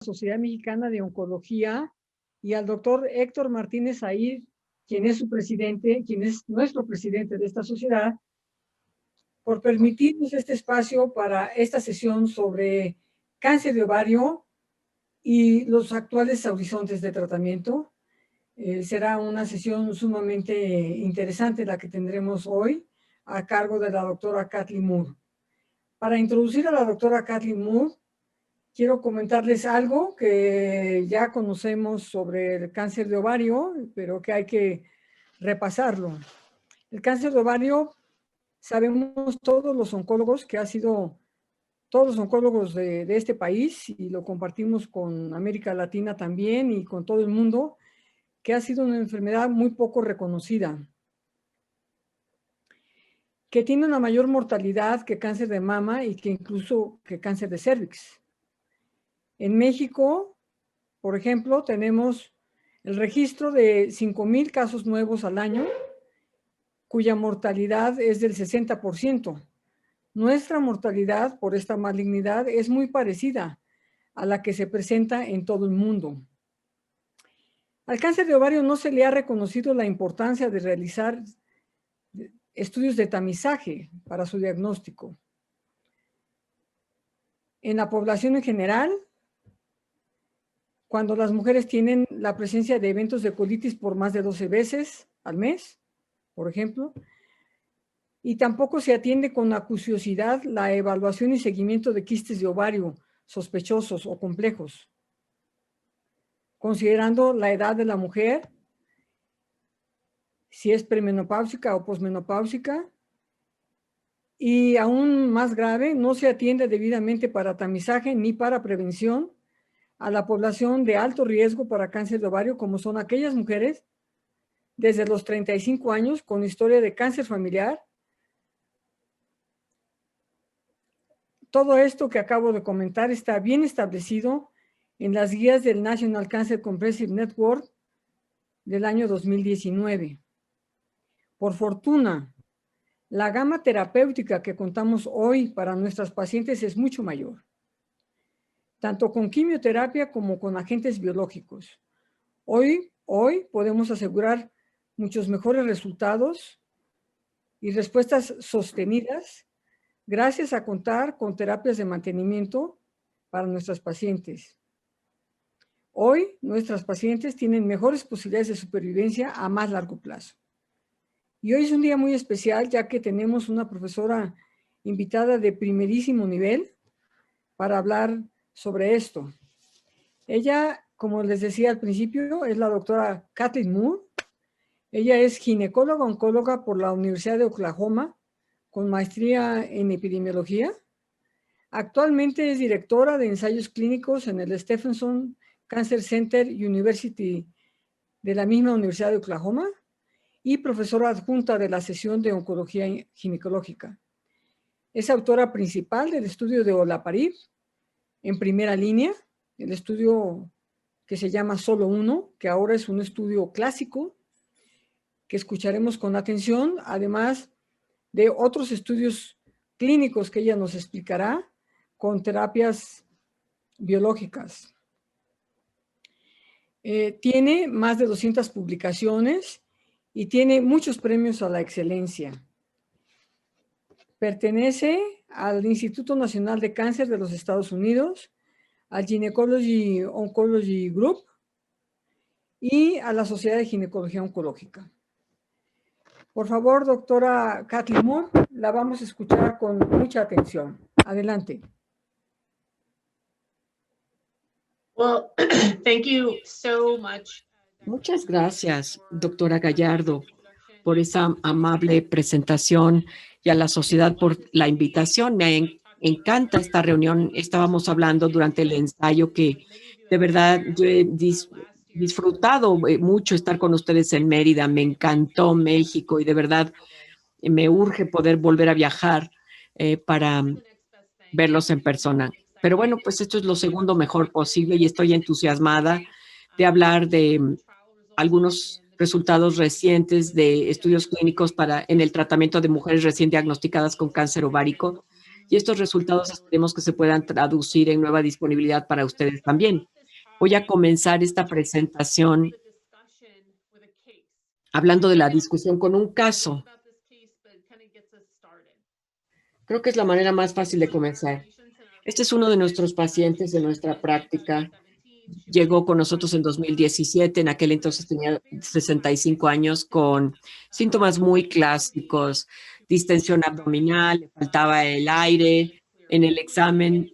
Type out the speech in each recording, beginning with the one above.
Sociedad Mexicana de Oncología y al doctor Héctor Martínez Aír, quien es su presidente, quien es nuestro presidente de esta sociedad, por permitirnos este espacio para esta sesión sobre cáncer de ovario y los actuales horizontes de tratamiento. Será una sesión sumamente interesante la que tendremos hoy a cargo de la doctora Kathleen Moore. Para introducir a la doctora Kathleen Moore, quiero comentarles algo que ya conocemos sobre el cáncer de ovario, pero que hay que repasarlo. El cáncer de ovario, sabemos todos los oncólogos que ha sido, todos los oncólogos de este país, y lo compartimos con América Latina también y con todo el mundo, que ha sido una enfermedad muy poco reconocida, que tiene una mayor mortalidad que cáncer de mama y que incluso que cáncer de cérvix. En México, por ejemplo, tenemos el registro de 5,000 casos nuevos al año, cuya mortalidad es del 60%. Nuestra mortalidad por esta malignidad es muy parecida a la que se presenta en todo el mundo. Al cáncer de ovario no se le ha reconocido la importancia de realizar estudios de tamizaje para su diagnóstico. En la población en general, cuando las mujeres tienen la presencia de eventos de colitis por más de 12 veces al mes, por ejemplo, y tampoco se atiende con acuciosidad la evaluación y seguimiento de quistes de ovario sospechosos o complejos, considerando la edad de la mujer, si es premenopáusica o posmenopáusica, y aún más grave, no se atiende debidamente para tamizaje ni para prevención a la población de alto riesgo para cáncer de ovario, como son aquellas mujeres desde los 35 años con historia de cáncer familiar. Todo esto que acabo de comentar está bien establecido en las guías del National Cancer Comprehensive Network del año 2019. Por fortuna, la gama terapéutica que contamos hoy para nuestras pacientes es mucho mayor, tanto con quimioterapia como con agentes biológicos. Hoy podemos asegurar muchos mejores resultados y respuestas sostenidas gracias a contar con terapias de mantenimiento para nuestras pacientes. Hoy, nuestras pacientes tienen mejores posibilidades de supervivencia a más largo plazo. Y hoy es un día muy especial, ya que tenemos una profesora invitada de primerísimo nivel para hablar sobre esto. Ella, como les decía al principio, es la doctora Kathleen Moore. Ella es ginecóloga oncóloga por la Universidad de Oklahoma, con maestría en epidemiología. Actualmente es directora de ensayos clínicos en el Stephenson Cancer Center University de la misma Universidad de Oklahoma y profesora adjunta de la sesión de oncología ginecológica. Es autora principal del estudio de olaparib en primera línea, el estudio que se llama Solo 1, que ahora es un estudio clásico que escucharemos con atención, además de otros estudios clínicos que ella nos explicará con terapias biológicas. Tiene más de 200 publicaciones y tiene muchos premios a la excelencia. Pertenece al Instituto Nacional de Cáncer de los Estados Unidos, al Gynecology Oncology Group y a la Sociedad de Ginecología Oncológica. Por favor, doctora Kathleen Moore, la vamos a escuchar con mucha atención. Adelante. Well, thank you so much. Muchas gracias, doctora Gallardo, por esa amable presentación y a la sociedad por la invitación. Me encanta esta reunión. Estábamos hablando durante el ensayo que de verdad yo he disfrutado mucho estar con ustedes en Mérida. Me encantó México y de verdad me urge poder volver a viajar para verlos en persona. Pero bueno, pues esto es lo segundo mejor posible y estoy entusiasmada de hablar de algunos resultados recientes de estudios clínicos en el tratamiento de mujeres recién diagnosticadas con cáncer ovárico. Y estos resultados esperemos que se puedan traducir en nueva disponibilidad para ustedes también. Voy a comenzar esta presentación hablando de la discusión con un caso. Creo que es la manera más fácil de comenzar. Este es uno de nuestros pacientes de nuestra práctica. Llegó con nosotros en 2017, en aquel entonces tenía 65 años, con síntomas muy clásicos, distensión abdominal, le faltaba el aire, en el examen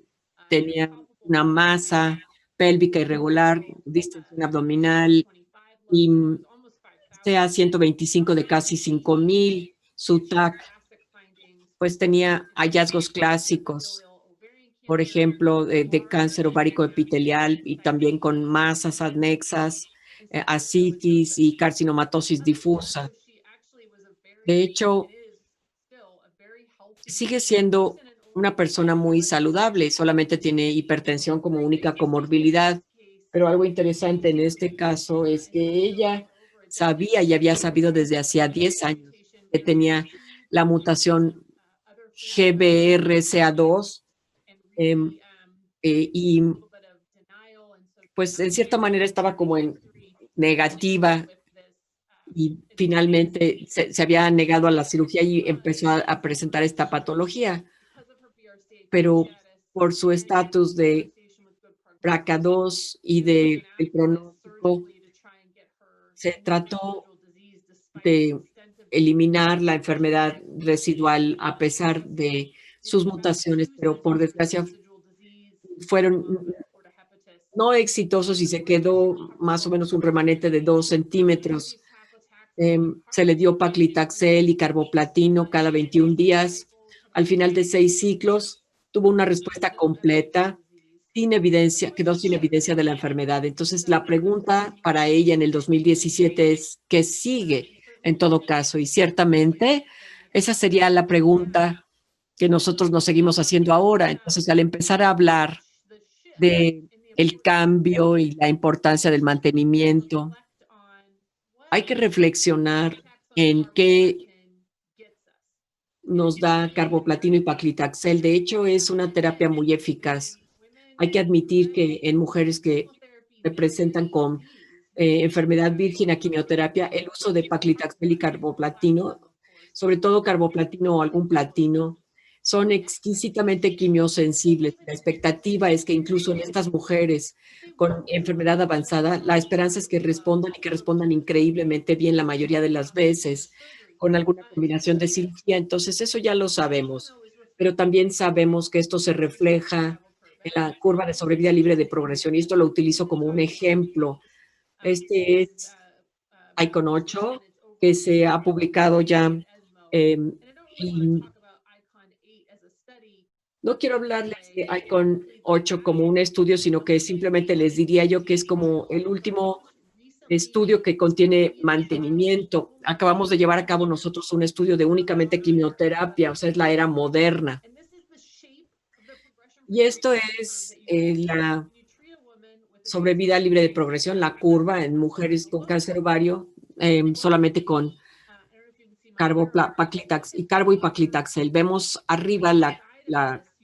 tenía una masa pélvica irregular, distensión abdominal y CA 125 de casi 5,000, su TAC, pues tenía hallazgos clásicos, por ejemplo, de cáncer ovárico epitelial y también con masas anexas, ascitis y carcinomatosis difusa. De hecho, sigue siendo una persona muy saludable, solamente tiene hipertensión como única comorbilidad. Pero algo interesante en este caso es que ella sabía y había sabido desde hacía 10 años que tenía la mutación GBRCA2 y pues en cierta manera estaba como en negativa y finalmente se había negado a la cirugía y empezó a presentar esta patología. Pero por su estatus de BRCA2 y del pronóstico, se trató de eliminar la enfermedad residual a pesar de sus mutaciones, pero por desgracia fueron no exitosos y se quedó más o menos un remanente de 2 centímetros. Se le dio paclitaxel y carboplatino cada 21 días. Al final de 6 ciclos, tuvo una respuesta completa, sin evidencia, quedó sin evidencia de la enfermedad. Entonces, la pregunta para ella en el 2017 es, ¿qué sigue en todo caso? Y ciertamente, esa sería la pregunta que nosotros nos seguimos haciendo ahora. Entonces, al empezar a hablar de el cambio y la importancia del mantenimiento, hay que reflexionar en qué nos da carboplatino y paclitaxel. De hecho, es una terapia muy eficaz. Hay que admitir que en mujeres que se presentan con enfermedad virgen a quimioterapia, el uso de paclitaxel y carboplatino, sobre todo carboplatino o algún platino, son exquisitamente quimiosensibles. La expectativa es que incluso en estas mujeres con enfermedad avanzada, la esperanza es que respondan y que respondan increíblemente bien la mayoría de las veces con alguna combinación de cirugía. Entonces, eso ya lo sabemos, pero también sabemos que esto se refleja en la curva de sobrevida libre de progresión y esto lo utilizo como un ejemplo. Este es ICON 8, que se ha publicado ya y no quiero hablarles de ICON 8 como un estudio, sino que simplemente les diría yo que es como el último estudio que contiene mantenimiento. Acabamos de llevar a cabo nosotros un estudio de únicamente quimioterapia, o sea, es la era moderna. Y esto es la sobrevida libre de progresión, la curva en mujeres con cáncer ovario, solamente con carbo y paclitaxel. Vemos arriba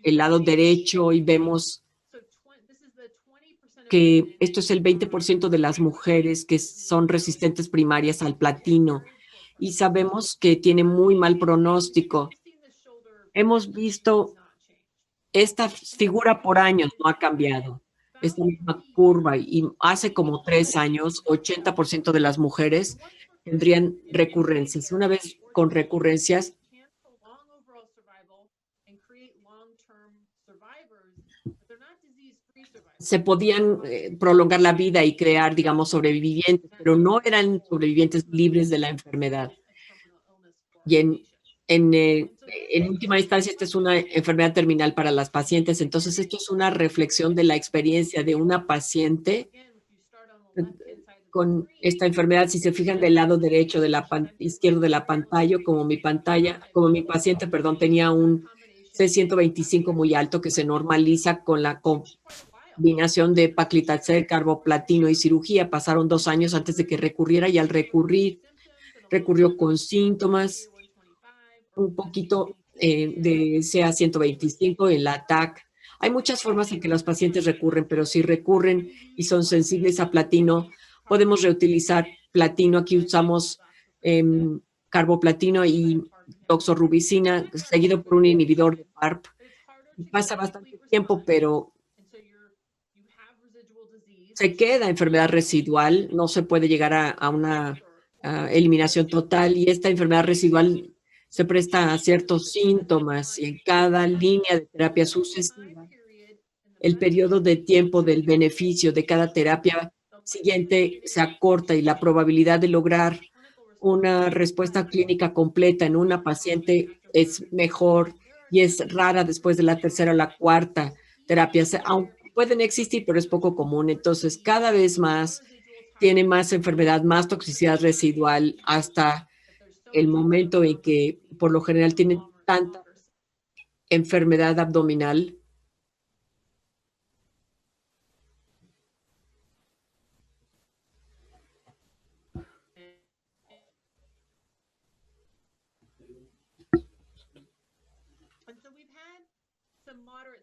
el lado derecho y vemos que esto es el 20% de las mujeres que son resistentes primarias al platino y sabemos que tiene muy mal pronóstico. Hemos visto esta figura por años, no ha cambiado. Esta misma curva y hace como 3 años, 80% de las mujeres tendrían recurrencias. Una vez con recurrencias, se podían prolongar la vida y crear, digamos, sobrevivientes, pero no eran sobrevivientes libres de la enfermedad. Y en última instancia, esta es una enfermedad terminal para las pacientes. Entonces, esto es una reflexión de la experiencia de una paciente con esta enfermedad. Si se fijan del lado derecho, izquierdo de la pantalla, como mi paciente, tenía un C125 muy alto que se normaliza con la combinación de paclitaxel, carboplatino y cirugía. Pasaron 2 años antes de que recurriera y al recurrió con síntomas un poquito de CA125 en la TAC. Hay muchas formas en que los pacientes recurren, pero si recurren y son sensibles a platino, podemos reutilizar platino. Aquí usamos carboplatino y doxorubicina, seguido por un inhibidor de PARP. Pasa bastante tiempo, pero se queda enfermedad residual, no se puede llegar a una eliminación total, y esta enfermedad residual se presta a ciertos síntomas, y en cada línea de terapia sucesiva, el periodo de tiempo del beneficio de cada terapia siguiente se acorta, y la probabilidad de lograr una respuesta clínica completa en una paciente es mejor, y es rara después de la tercera o la cuarta terapia. Aunque pueden existir, pero es poco común. Entonces, cada vez más tiene más enfermedad, más toxicidad residual, hasta el momento en que, por lo general, tienen tanta enfermedad abdominal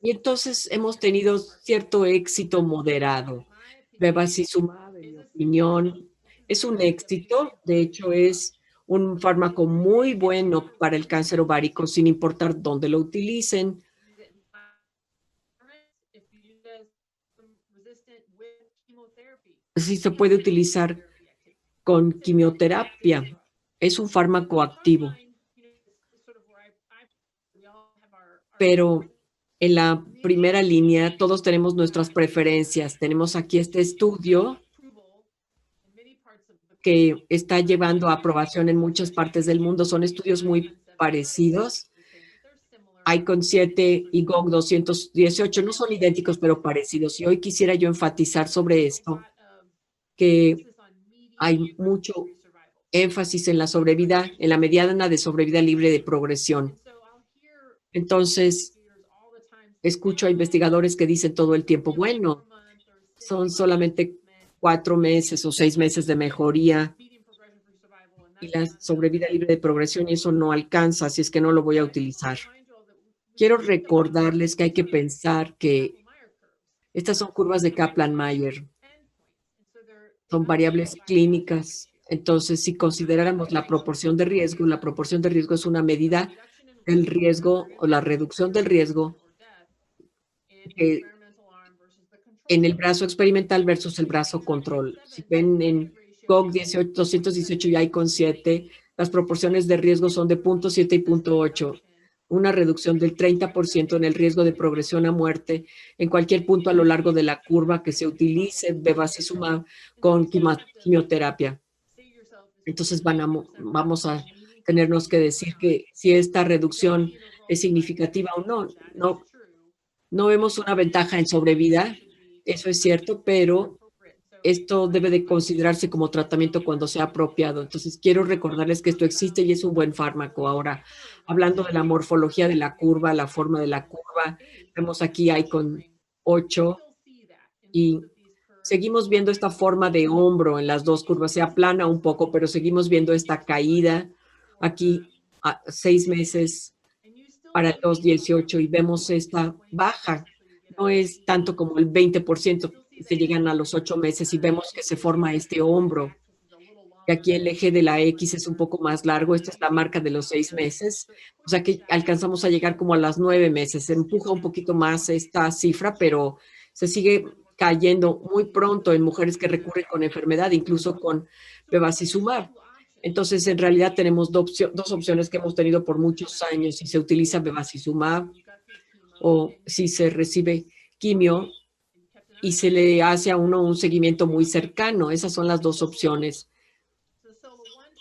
y entonces hemos tenido cierto éxito moderado. Bevacizumab, en mi opinión, es un éxito. De hecho, es un fármaco muy bueno para el cáncer ovárico, sin importar dónde lo utilicen. Sí se puede utilizar con quimioterapia. Es un fármaco activo. Pero en la primera línea todos tenemos nuestras preferencias. Tenemos aquí este estudio que está llevando a aprobación en muchas partes del mundo. Son estudios muy parecidos. ICON 7 y GOG 218 no son idénticos, pero parecidos. Y hoy quisiera yo enfatizar sobre esto, que hay mucho énfasis en la sobrevida, en la mediana de sobrevida libre de progresión. Entonces, escucho a investigadores que dicen todo el tiempo, bueno, son solamente 4 meses o 6 meses de mejoría y la sobrevida libre de progresión, y eso no alcanza, así es que no lo voy a utilizar. Quiero recordarles que hay que pensar que estas son curvas de Kaplan-Meier, son variables clínicas. Entonces, si consideráramos la proporción de riesgo es una medida del riesgo o la reducción del riesgo en el brazo experimental versus el brazo control. Si ven en GOG 218 y ICON 7, las proporciones de riesgo son de 0.7 y 0.8, una reducción del 30% en el riesgo de progresión a muerte en cualquier punto a lo largo de la curva que se utilice bevacizumab con quimioterapia. Entonces vamos a tenernos que decir que si esta reducción es significativa o no. No vemos una ventaja en sobrevida, eso es cierto, pero esto debe de considerarse como tratamiento cuando sea apropiado. Entonces, quiero recordarles que esto existe y es un buen fármaco. Ahora, hablando de la morfología de la curva, la forma de la curva, vemos aquí ICON 8 y seguimos viendo esta forma de hombro en las dos curvas. Se aplana un poco, pero seguimos viendo esta caída aquí a 6 meses para el 2.18 y vemos esta baja. No es tanto como el 20%, se llegan a los 8 meses y vemos que se forma este hombro. Y aquí el eje de la X es un poco más largo. Esta es la marca de los 6 meses. O sea que alcanzamos a llegar como a las 9 meses. Se empuja un poquito más esta cifra, pero se sigue cayendo muy pronto en mujeres que recurren con enfermedad, incluso con bevacizumab. Entonces, en realidad tenemos dos opciones que hemos tenido por muchos años. Si se utiliza bevacizumab o si se recibe quimio y se le hace a uno un seguimiento muy cercano. Esas son las dos opciones.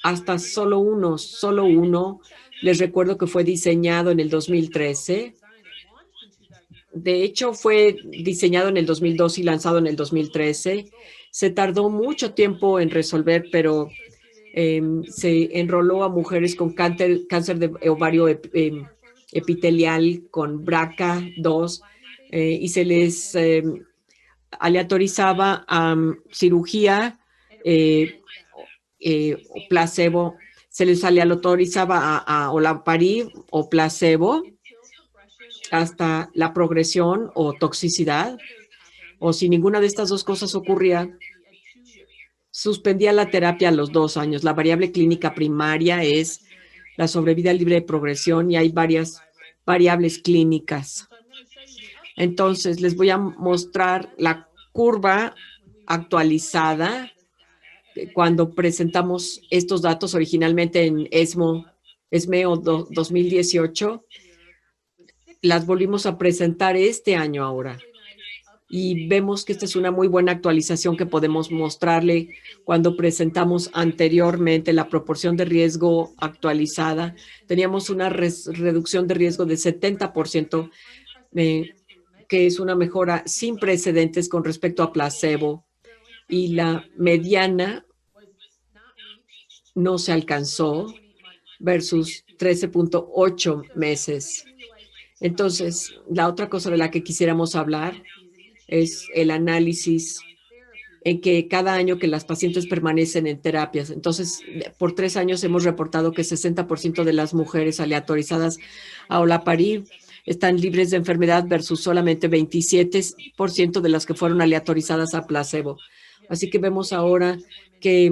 Hasta solo uno. Les recuerdo que fue diseñado en el 2013. De hecho, fue diseñado en el 2002 y lanzado en el 2013. Se tardó mucho tiempo en resolver, pero se enroló a mujeres con cáncer de ovario epitelial con BRCA2 y se les aleatorizaba a cirugía o placebo. se les aleatorizaba a olaparib o placebo hasta la progresión o toxicidad, o si ninguna de estas dos cosas ocurría, suspendía la terapia a los 2 años. La variable clínica primaria es la sobrevida libre de progresión y hay varias variables clínicas. Entonces, les voy a mostrar la curva actualizada cuando presentamos estos datos originalmente en ESMO 2018. Las volvimos a presentar este año ahora. Y vemos que esta es una muy buena actualización que podemos mostrarle cuando presentamos anteriormente la proporción de riesgo actualizada. Teníamos una reducción de riesgo de 70%, que es una mejora sin precedentes con respecto a placebo. Y la mediana no se alcanzó versus 13.8 meses. Entonces, la otra cosa de la que quisiéramos hablar es el análisis en que cada año que las pacientes permanecen en terapias. Entonces, por 3 años hemos reportado que 60% de las mujeres aleatorizadas a olaparib están libres de enfermedad versus solamente 27% de las que fueron aleatorizadas a placebo. Así que vemos ahora que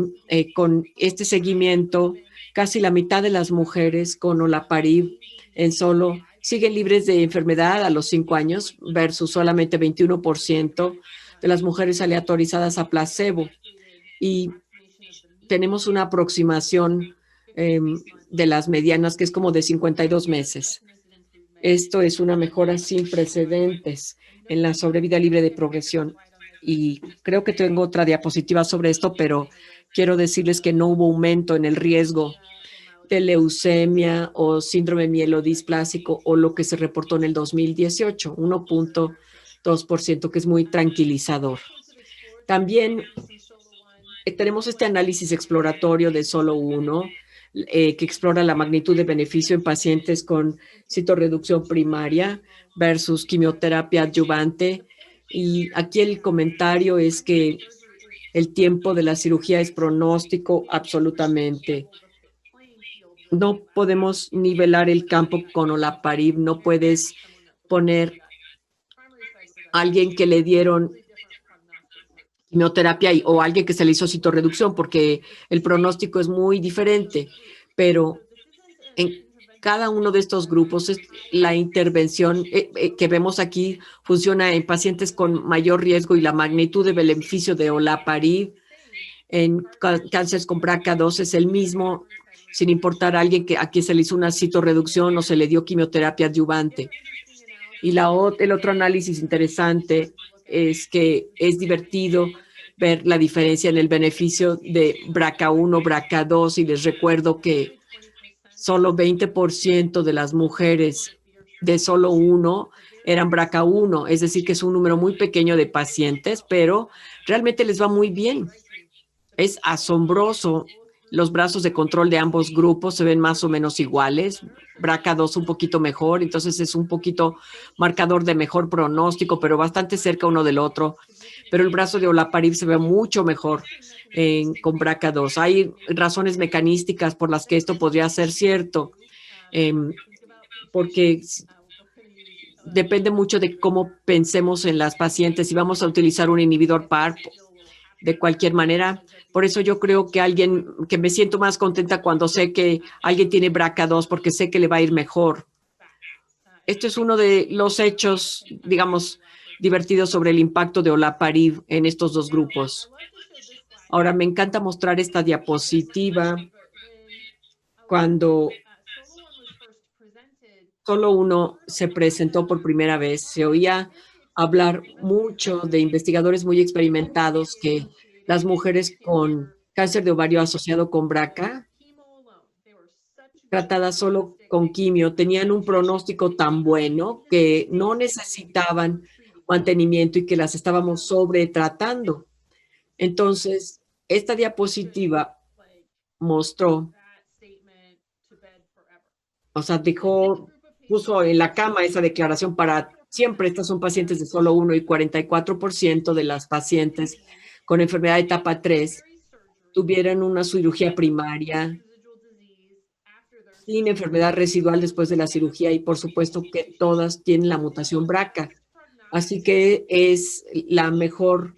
con este seguimiento, casi la mitad de las mujeres con olaparib en solo siguen libres de enfermedad a los 5 años versus solamente 21% de las mujeres aleatorizadas a placebo. Y tenemos una aproximación de las medianas que es como de 52 meses. Esto es una mejora sin precedentes en la sobrevida libre de progresión. Y creo que tengo otra diapositiva sobre esto, pero quiero decirles que no hubo aumento en el riesgo de leucemia o síndrome mielodisplásico o lo que se reportó en el 2018, 1.2%, que es muy tranquilizador. También tenemos este análisis exploratorio de SOLO-1 que explora la magnitud de beneficio en pacientes con citorreducción primaria versus quimioterapia adyuvante. Y aquí el comentario es que el tiempo de la cirugía es pronóstico absolutamente. No podemos nivelar el campo con olaparib. No puedes poner a alguien que le dieron quimioterapia o alguien que se le hizo citorreducción porque el pronóstico es muy diferente. Pero en cada uno de estos grupos, la intervención que vemos aquí funciona en pacientes con mayor riesgo y la magnitud de beneficio de olaparib en cánceres con BRCA2 es el mismo, sin importar a alguien a quien se le hizo una citorreducción o se le dio quimioterapia adyuvante. Y el otro análisis interesante es que es divertido ver la diferencia en el beneficio de BRCA1, BRCA2, y les recuerdo que solo 20% de las mujeres de solo uno eran BRCA1, es decir, que es un número muy pequeño de pacientes, pero realmente les va muy bien. Es asombroso. Los brazos de control de ambos grupos se ven más o menos iguales. BRCA2 un poquito mejor, entonces es un poquito marcador de mejor pronóstico, pero bastante cerca uno del otro. Pero el brazo de olaparib se ve mucho mejor con BRCA2. Hay razones mecanísticas por las que esto podría ser cierto, porque depende mucho de cómo pensemos en las pacientes. Si vamos a utilizar un inhibidor PARP, de cualquier manera. Por eso yo creo que me siento más contenta cuando sé que alguien tiene BRCA2 porque sé que le va a ir mejor. Esto es uno de los hechos, digamos, divertidos sobre el impacto de olaparib en estos dos grupos. Ahora, me encanta mostrar esta diapositiva cuando SOLO-1 se presentó por primera vez. Se oía hablar mucho de investigadores muy experimentados que las mujeres con cáncer de ovario asociado con BRCA, tratadas solo con quimio, tenían un pronóstico tan bueno que no necesitaban mantenimiento y que las estábamos sobretratando. Entonces, esta diapositiva mostró, puso en la cama esa declaración para siempre. Estas son pacientes de solo uno y 44% de las pacientes con enfermedad de etapa 3 tuvieron una cirugía primaria sin enfermedad residual después de la cirugía y por supuesto que todas tienen la mutación BRCA. Así que es la mejor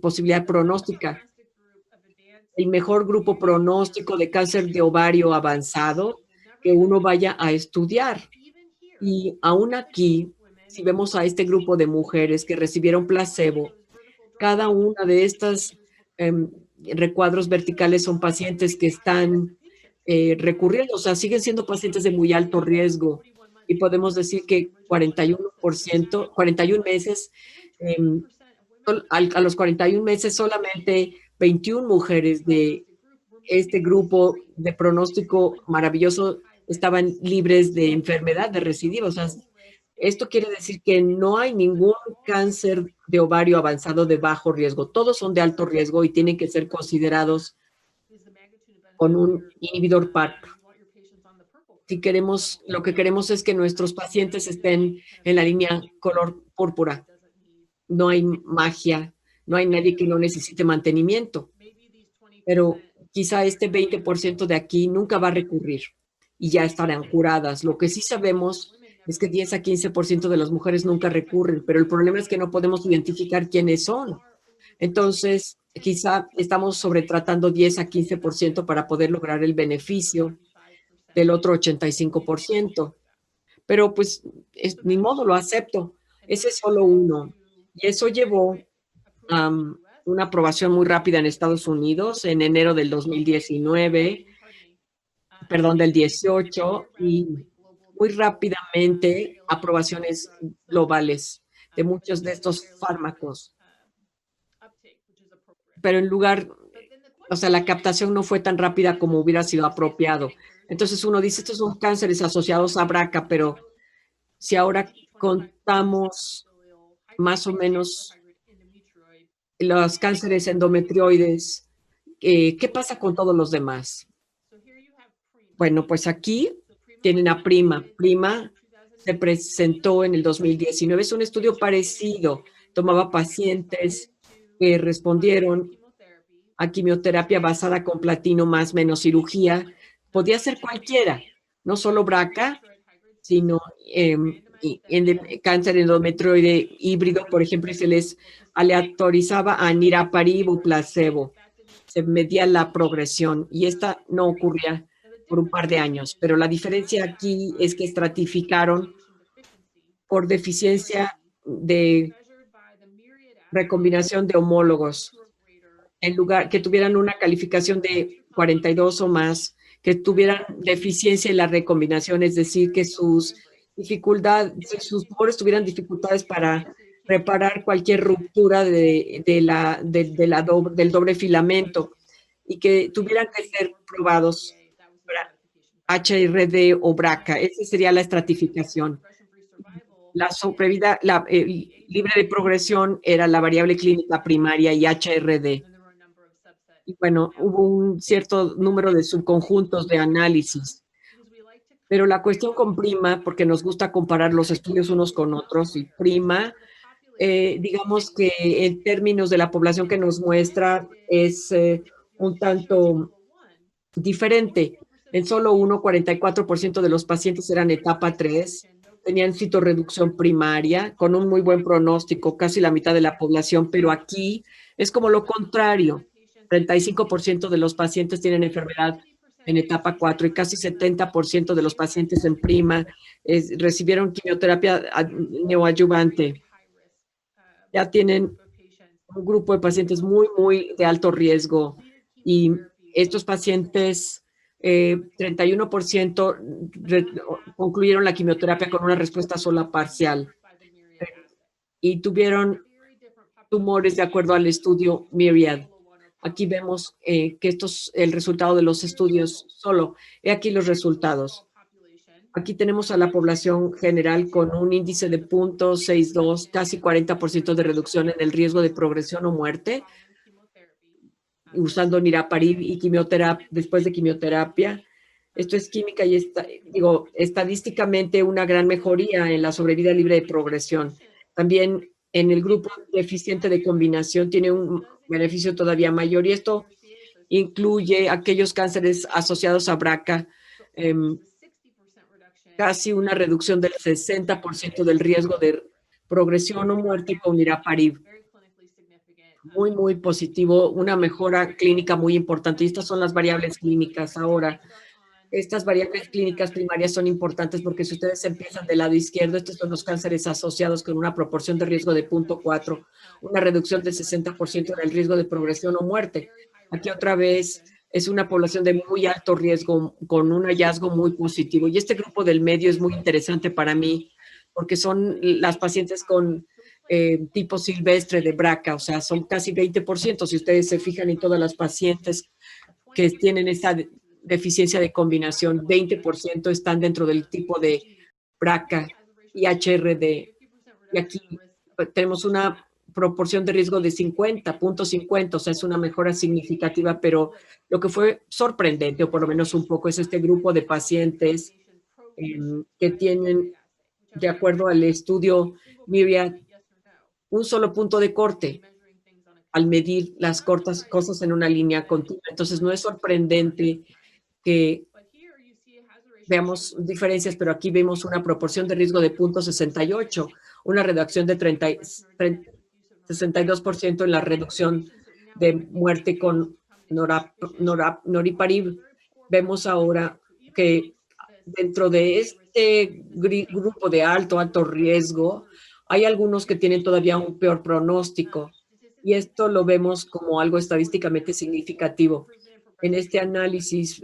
posibilidad pronóstica. El mejor grupo pronóstico de cáncer de ovario avanzado que uno vaya a estudiar. Y aún aquí, si vemos a este grupo de mujeres que recibieron placebo, cada una de estas recuadros verticales son pacientes que están recurriendo, o sea, siguen siendo pacientes de muy alto riesgo. Y podemos decir que 41%, 41 meses, a los 41 meses solamente 21 mujeres de este grupo de pronóstico maravilloso estaban libres de enfermedad de recidiva. O sea, esto quiere decir que no hay ningún cáncer de ovario avanzado de bajo riesgo. Todos son de alto riesgo y tienen que ser considerados con un inhibidor PARP. Si queremos, lo que queremos es que nuestros pacientes estén en la línea color púrpura. No hay magia, no hay nadie que no necesite mantenimiento. Pero quizá este 20% de aquí nunca va a recurrir y ya estarán curadas. Lo que sí sabemos es que 10 a 15% de las mujeres nunca recurren, pero el problema es que no podemos identificar quiénes son. Entonces, quizá estamos sobretratando 10 a 15% para poder lograr el beneficio del otro 85%. Pero pues, ni modo, lo acepto. Ese es solo uno. Y eso llevó a una aprobación muy rápida en Estados Unidos en enero del 2019, perdón, del 18, y muy rápidamente aprobaciones globales de muchos de estos fármacos. Pero en lugar, o sea, la captación no fue tan rápida como hubiera sido apropiado. Entonces uno dice, estos son cánceres asociados a BRCA, pero si ahora contamos más o menos los cánceres endometrioides, ¿qué pasa con todos los demás? Bueno, pues aquí tienen a PRIMA. PRIMA se presentó en el 2019. Es un estudio parecido. Tomaba pacientes que respondieron a quimioterapia basada con platino más menos cirugía. Podía ser cualquiera, no solo BRCA, sino en cáncer endometrioide híbrido, por ejemplo, se les aleatorizaba a niraparib o placebo. Se medía la progresión y esta no ocurría por un par de años, pero la diferencia aquí es que estratificaron por deficiencia de recombinación de homólogos, en lugar que tuvieran una calificación de 42 o más, que tuvieran deficiencia en la recombinación, es decir, que sus tumores tuvieran dificultades para reparar cualquier ruptura del doble filamento y que tuvieran que ser probados para HRD o BRCA. Esa sería la estratificación. La sobrevida libre de progresión era la variable clínica primaria y HRD. Y bueno, hubo un cierto número de subconjuntos de análisis. Pero la cuestión con PRIMA, porque nos gusta comparar los estudios unos con otros, y PRIMA, digamos que en términos de la población que nos muestra, es un tanto diferente. En solo 44% de los pacientes eran etapa 3, tenían citorreducción primaria, con un muy buen pronóstico, casi la mitad de la población, pero aquí es como lo contrario. 35% de los pacientes tienen enfermedad en etapa 4 y casi 70% de los pacientes en PRIMA recibieron quimioterapia neoadyuvante. Ya tienen un grupo de pacientes muy, muy de alto riesgo y estos pacientes, 31% concluyeron la quimioterapia con una respuesta sola parcial y tuvieron tumores de acuerdo al estudio Myriad. Aquí vemos que esto es el resultado de los estudios solo. He aquí los resultados. Aquí tenemos a la población general con un índice de 0.62, casi 40% de reducción en el riesgo de progresión o muerte, usando niraparib y quimioterapia, después de quimioterapia. Esto es química y estadísticamente una gran mejoría en la sobrevida libre de progresión. También en el grupo deficiente de combinación tiene un beneficio todavía mayor y esto incluye aquellos cánceres asociados a BRCA casi una reducción del 60% del riesgo de progresión o muerte con niraparib. Muy, muy positivo, una mejora clínica muy importante. Y estas son las variables clínicas ahora. Estas variables clínicas primarias son importantes porque si ustedes empiezan del lado izquierdo, estos son los cánceres asociados con una proporción de riesgo de 0.4, una reducción del 60% en el riesgo de progresión o muerte. Aquí otra vez es una población de muy alto riesgo con un hallazgo muy positivo. Y este grupo del medio es muy interesante para mí porque son las pacientes con tipo silvestre de BRCA, o sea, son casi 20%. Si ustedes se fijan en todas las pacientes que tienen esta deficiencia de combinación, 20% están dentro del tipo de BRCA y HRD. Y aquí tenemos una proporción de riesgo de 50.50, o sea, es una mejora significativa, pero lo que fue sorprendente, o por lo menos un poco, es este grupo de pacientes que tienen, de acuerdo al estudio Myriad, un solo punto de corte al medir las cosas en una línea continua. Entonces, no es sorprendente que veamos diferencias, pero aquí vemos una proporción de riesgo de 0.68, una reducción de 62% en la reducción de muerte con niraparib. Vemos ahora que dentro de este grupo de alto riesgo, hay algunos que tienen todavía un peor pronóstico y esto lo vemos como algo estadísticamente significativo. En este análisis,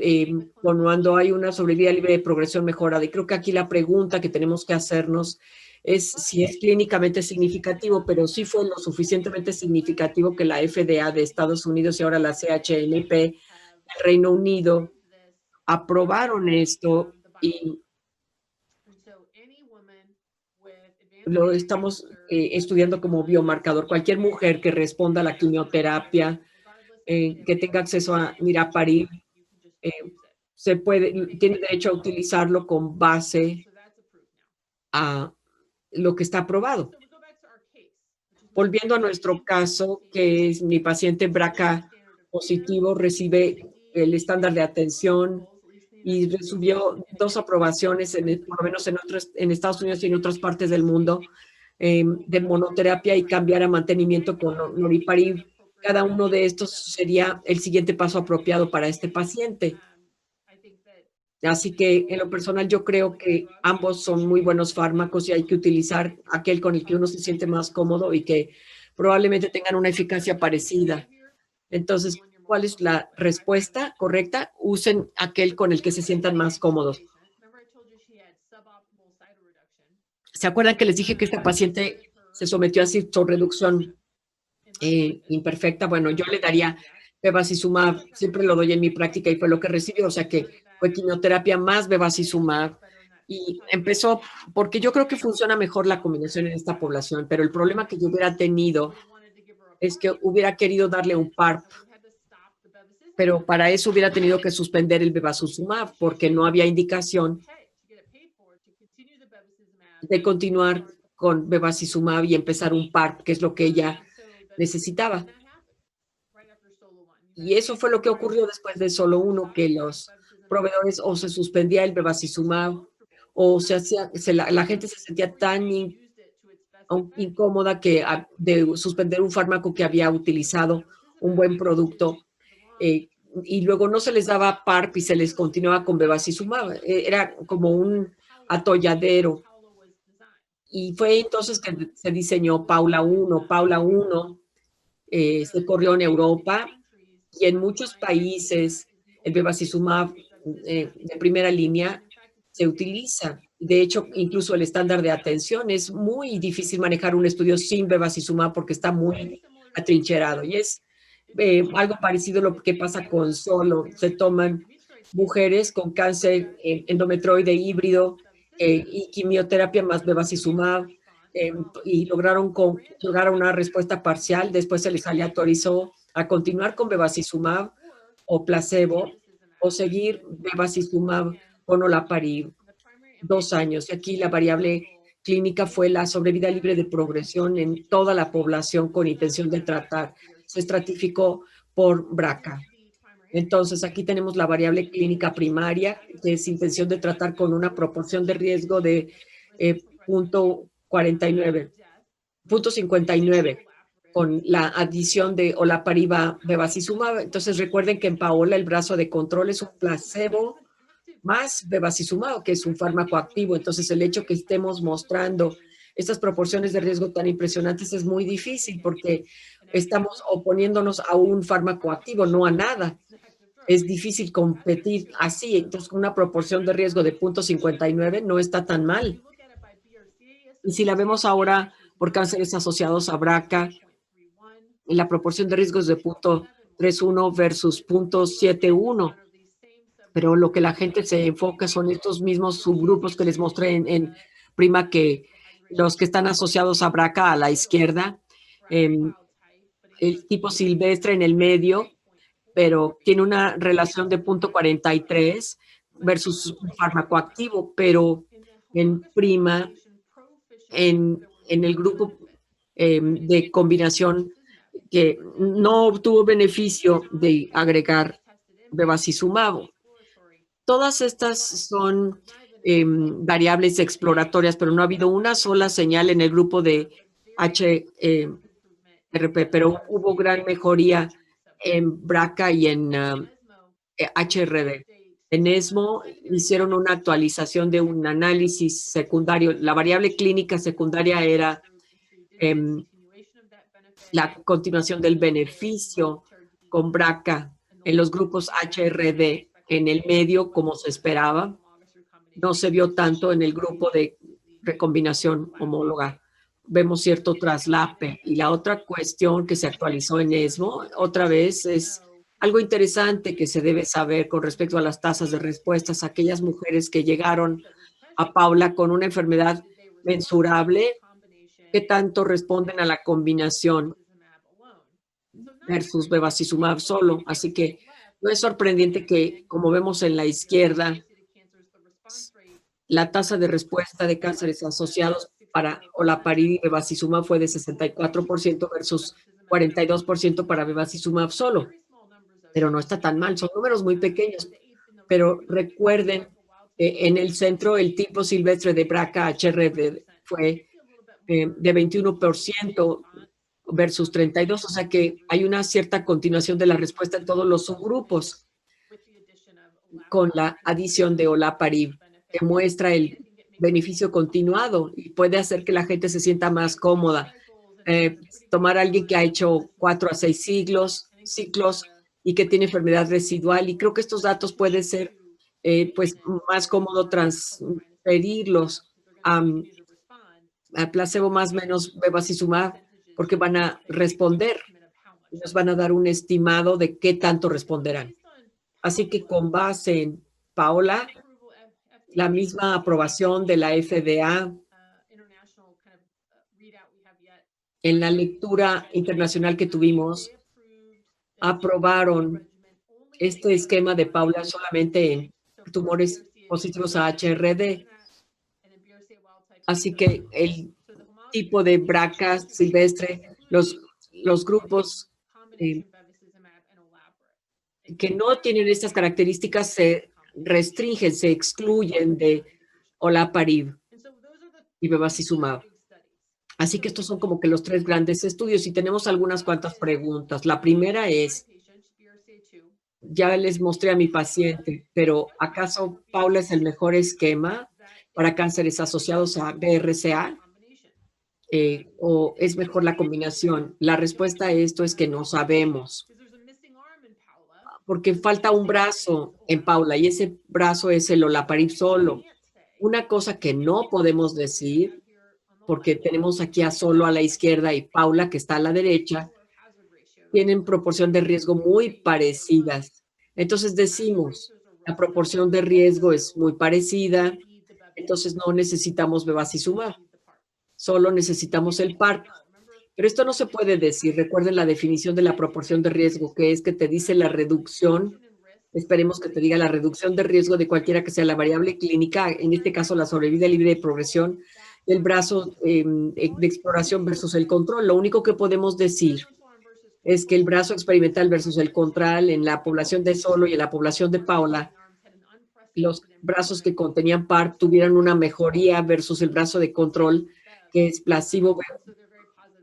cuando hay una sobrevida libre de progresión mejorada, y creo que aquí la pregunta que tenemos que hacernos es si es clínicamente significativo, pero sí fue lo suficientemente significativo que la FDA de Estados Unidos y ahora la CHMP del Reino Unido aprobaron esto y lo estamos estudiando como biomarcador. Cualquier mujer que responda a la quimioterapia, que tenga acceso a niraparib, tiene derecho a utilizarlo con base a lo que está aprobado. Volviendo a nuestro caso, que es mi paciente BRCA positivo, recibe el estándar de atención y recibió 2 aprobaciones, por lo menos en Estados Unidos y en otras partes del mundo, de monoterapia y cambiar a mantenimiento con niraparib. Cada uno de estos sería el siguiente paso apropiado para este paciente. Así que en lo personal yo creo que ambos son muy buenos fármacos y hay que utilizar aquel con el que uno se siente más cómodo y que probablemente tengan una eficacia parecida. Entonces, ¿cuál es la respuesta correcta? Usen aquel con el que se sientan más cómodos. ¿Se acuerdan que les dije que esta paciente se sometió a citorreducción imperfecta? Bueno, yo le daría bevacizumab, siempre lo doy en mi práctica y fue lo que recibió, o sea que fue quimioterapia más bevacizumab y empezó, porque yo creo que funciona mejor la combinación en esta población, pero el problema que yo hubiera tenido es que hubiera querido darle un PARP, pero para eso hubiera tenido que suspender el bevacizumab porque no había indicación de continuar con bevacizumab y empezar un PARP, que es lo que ella necesitaba. Y eso fue lo que ocurrió después de solo uno, que los proveedores o se suspendía el bevacizumab o la gente se sentía tan incómoda de suspender un fármaco que había utilizado un buen producto y luego no se les daba PARP y se les continuaba con bevacizumab. Era como un atolladero. Y fue entonces que se diseñó Paula 1. Paula 1 se corrió en Europa y en muchos países el bevacizumab de primera línea se utiliza. De hecho, incluso el estándar de atención es muy difícil manejar un estudio sin bevacizumab porque está muy atrincherado. Y es algo parecido a lo que pasa con solo. Se toman mujeres con cáncer endometrioide híbrido y quimioterapia más bevacizumab y lograron una respuesta parcial. Después se les aleatorizó a continuar con bevacizumab o placebo o seguir bevacizumab con olaparib 2 años. Y aquí la variable clínica fue la sobrevida libre de progresión en toda la población con intención de tratar. Se estratificó por BRCA. Entonces, aquí tenemos la variable clínica primaria, que es intención de tratar con una proporción de riesgo de 0.59, con la adición de olaparib a bevacizumab. Entonces, recuerden que en Paola el brazo de control es un placebo más bevacizumab, que es un fármaco activo. Entonces, el hecho que estemos mostrando estas proporciones de riesgo tan impresionantes es muy difícil porque estamos oponiéndonos a un fármaco activo, no a nada. Es difícil competir así. Entonces, una proporción de riesgo de 0.59 no está tan mal. Y si la vemos ahora por cánceres asociados a BRCA, la proporción de riesgo es de 0.31 versus 0.71. Pero lo que la gente se enfoca son estos mismos subgrupos que les mostré en prima, que los que están asociados a BRCA a la izquierda, el tipo silvestre en el medio, pero tiene una relación de 0.43 versus un fármaco activo, pero en prima, en el grupo de combinación que no obtuvo beneficio de agregar bevacizumab. Todas estas son variables exploratorias, pero no ha habido una sola señal en el grupo de HRP, pero hubo gran mejoría en BRCA y en HRD. En ESMO hicieron una actualización de un análisis secundario. La variable clínica secundaria era la continuación del beneficio con BRCA en los grupos HRD en el medio, como se esperaba. No se vio tanto en el grupo de recombinación homóloga. Vemos cierto traslape. Y la otra cuestión que se actualizó en ESMO, otra vez, es algo interesante que se debe saber con respecto a las tasas de respuestas. Aquellas mujeres que llegaron a Paula con una enfermedad mensurable, ¿qué tanto responden a la combinación versus bevacizumab solo? Así que no es sorprendente que, como vemos en la izquierda, la tasa de respuesta de cánceres asociados para olaparib y bevacizumab fue de 64% versus 42% para bevacizumab solo. Pero no está tan mal, son números muy pequeños. Pero recuerden que en el centro el tipo silvestre de BRCA HRD fue de 21% versus 32%, o sea que hay una cierta continuación de la respuesta en todos los subgrupos con la adición de olaparib, que muestra el beneficio continuado y puede hacer que la gente se sienta más cómoda. Tomar a alguien que ha hecho 4 a 6 ciclos y que tiene enfermedad residual, y creo que estos datos pueden ser pues más cómodo transferirlos a placebo más menos bevacizumab, porque van a responder, nos van a dar un estimado de qué tanto responderán. Así que con base en Paola, la misma aprobación de la FDA, en la lectura internacional que tuvimos, aprobaron este esquema de Paula solamente en tumores positivos a HRD. Así que el tipo de BRCA silvestre, los grupos que no tienen estas características se restringen, se excluyen de olaparib y bevacizumab. Así que estos son como que los 3 grandes estudios y tenemos algunas cuantas preguntas. La primera es, ya les mostré a mi paciente, pero ¿acaso Paula es el mejor esquema para cánceres asociados a BRCA? ¿O es mejor la combinación? La respuesta a esto es que no sabemos, porque falta un brazo en Paula y ese brazo es el olaparib solo. Una cosa que no podemos decir, porque tenemos aquí a solo a la izquierda y Paula, que está a la derecha, tienen proporción de riesgo muy parecidas. Entonces decimos, la proporción de riesgo es muy parecida, entonces no necesitamos bevacizumab, solo necesitamos el PARP. Pero esto no se puede decir. Recuerden la definición de la proporción de riesgo, que es que te dice la reducción, esperemos que te diga la reducción de riesgo de cualquiera que sea la variable clínica, en este caso la sobrevida libre de progresión, del brazo de exploración versus el control. Lo único que podemos decir es que el brazo experimental versus el contral en la población de Solo y en la población de Paula, los brazos que contenían PARP tuvieran una mejoría versus el brazo de control, que es placebo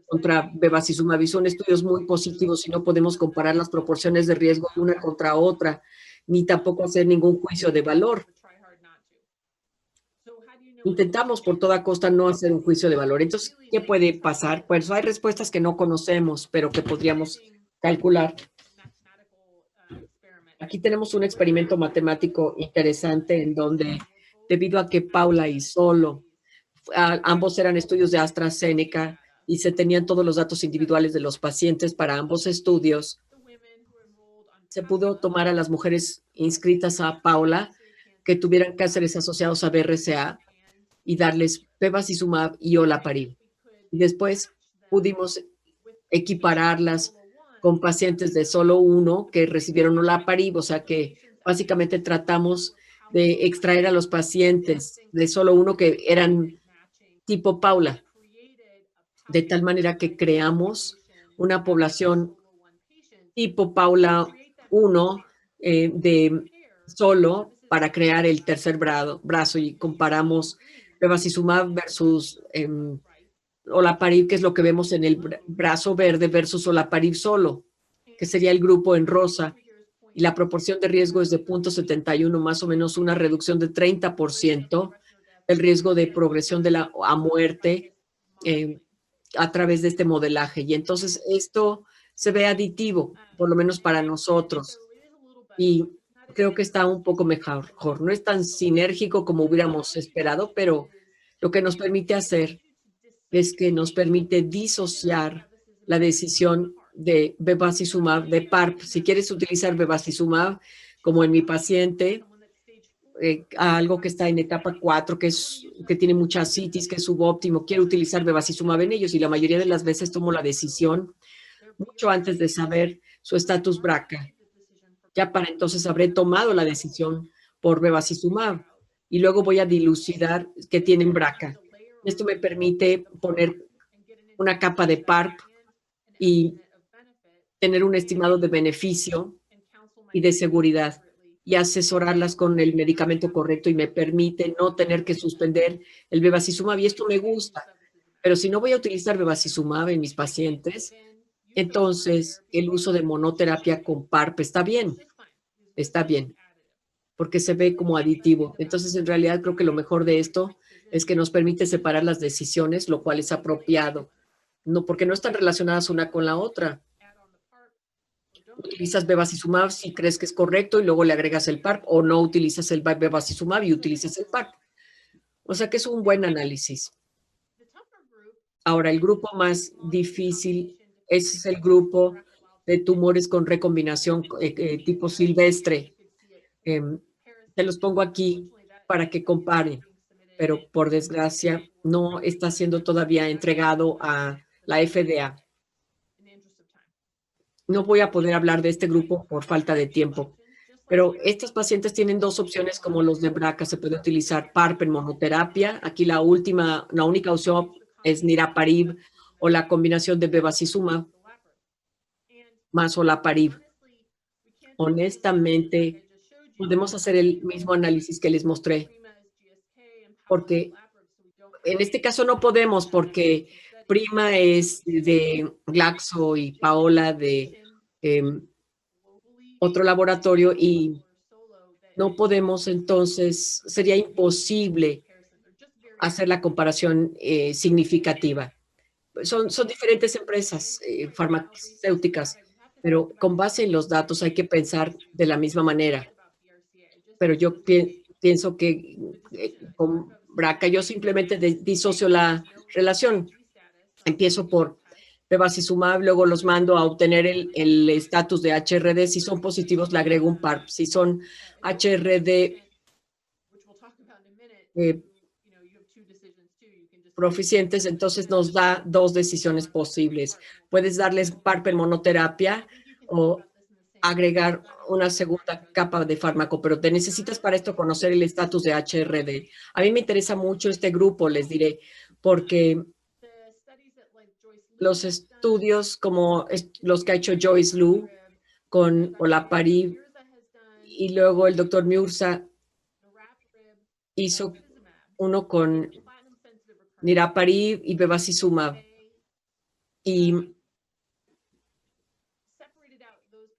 contra bevacizumab. Son estudios muy positivos y no podemos comparar las proporciones de riesgo una contra otra, ni tampoco hacer ningún juicio de valor. Intentamos por toda costa no hacer un juicio de valor. Entonces, ¿qué puede pasar? Pues hay respuestas que no conocemos, pero que podríamos calcular. Aquí tenemos un experimento matemático interesante en donde, debido a que Paula y Solo, ambos eran estudios de AstraZeneca y se tenían todos los datos individuales de los pacientes para ambos estudios, se pudo tomar a las mujeres inscritas a Paula que tuvieran cánceres asociados a BRCA y darles bevacizumab y olaparib. Y después pudimos equipararlas con pacientes de Solo 1 que recibieron olaparib, o sea que básicamente tratamos de extraer a los pacientes de Solo 1 que eran tipo Paula, de tal manera que creamos una población tipo Paula 1 de Solo para crear el tercer brazo y comparamos bevacizumab versus olaparib, que es lo que vemos en el brazo verde, versus olaparib solo, que sería el grupo en rosa. Y la proporción de riesgo es de 0.71, más o menos una reducción de 30% del riesgo de progresión a muerte a través de este modelaje. Y entonces esto se ve aditivo, por lo menos para nosotros. Y creo que está un poco mejor. No es tan sinérgico como hubiéramos esperado, pero lo que nos permite hacer es que nos permite disociar la decisión de bevacizumab de PARP. Si quieres utilizar bevacizumab, como en mi paciente, algo que está en etapa 4, que tiene mucha ascitis, que es subóptimo, quiero utilizar bevacizumab en ellos y la mayoría de las veces tomo la decisión mucho antes de saber su estatus BRCA. Ya para entonces habré tomado la decisión por bevacizumab y luego voy a dilucidar que tienen BRCA. Esto me permite poner una capa de PARP y tener un estimado de beneficio y de seguridad y asesorarlas con el medicamento correcto y me permite no tener que suspender el bevacizumab. Y esto me gusta. Pero si no voy a utilizar bevacizumab en mis pacientes, entonces el uso de monoterapia con PARP está bien, porque se ve como aditivo. Entonces, en realidad, creo que lo mejor de esto es que nos permite separar las decisiones, lo cual es apropiado, no, porque no están relacionadas una con la otra. Utilizas bevacizumab si crees que es correcto y luego le agregas el PARP, o no utilizas el bevacizumab y utilizas el PARP. O sea que es un buen análisis. Ahora, el grupo más difícil es el grupo de tumores con recombinación tipo silvestre. Te los pongo aquí para que comparen, pero por desgracia no está siendo todavía entregado a la FDA. No voy a poder hablar de este grupo por falta de tiempo, pero estos pacientes tienen dos opciones como los de BRCA. Se puede utilizar PARP en monoterapia. Aquí la única opción es niraparib o la combinación de bevacizumab más olaparib. Honestamente, podemos hacer el mismo análisis que les mostré, porque en este caso no podemos, porque Prima es de Glaxo y Paola de otro laboratorio y no podemos, entonces sería imposible hacer la comparación significativa. Son diferentes empresas farmacéuticas, pero con base en los datos hay que pensar de la misma manera. Pero yo pienso que con BRCA yo simplemente disocio la relación. Empiezo por bevacizumab, luego los mando a obtener el estatus de HRD. Si son positivos, le agrego un PARP. Si son HRD proficientes, entonces nos da dos decisiones posibles. Puedes darles PARP en monoterapia o agregar una segunda capa de fármaco, pero te necesitas para esto conocer el estatus de HRD. A mí me interesa mucho este grupo, les diré, porque los estudios como los que ha hecho Joyce Liu con olaparib, y luego el doctor Miurza hizo uno con niraparib y bevacizumab, y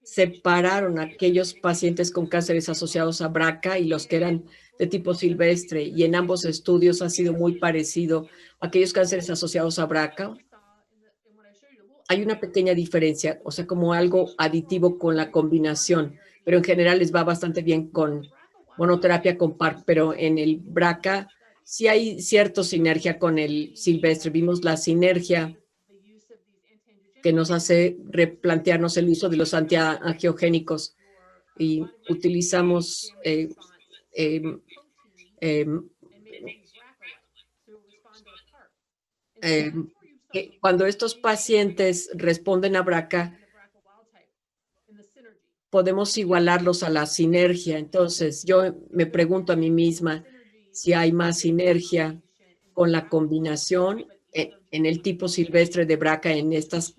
separaron a aquellos pacientes con cánceres asociados a BRCA y los que eran de tipo silvestre, y en ambos estudios ha sido muy parecido a aquellos cánceres asociados a BRCA. Hay una pequeña diferencia, o sea, como algo aditivo con la combinación, pero en general les va bastante bien con monoterapia con PARP, pero en el BRCA sí hay cierta sinergia con el silvestre. Vimos la sinergia que nos hace replantearnos el uso de los antiangiogénicos, y utilizamos cuando estos pacientes responden a BRCA, podemos igualarlos a la sinergia. Entonces, yo me pregunto a mí misma si hay más sinergia con la combinación en el tipo silvestre de BRCA en estas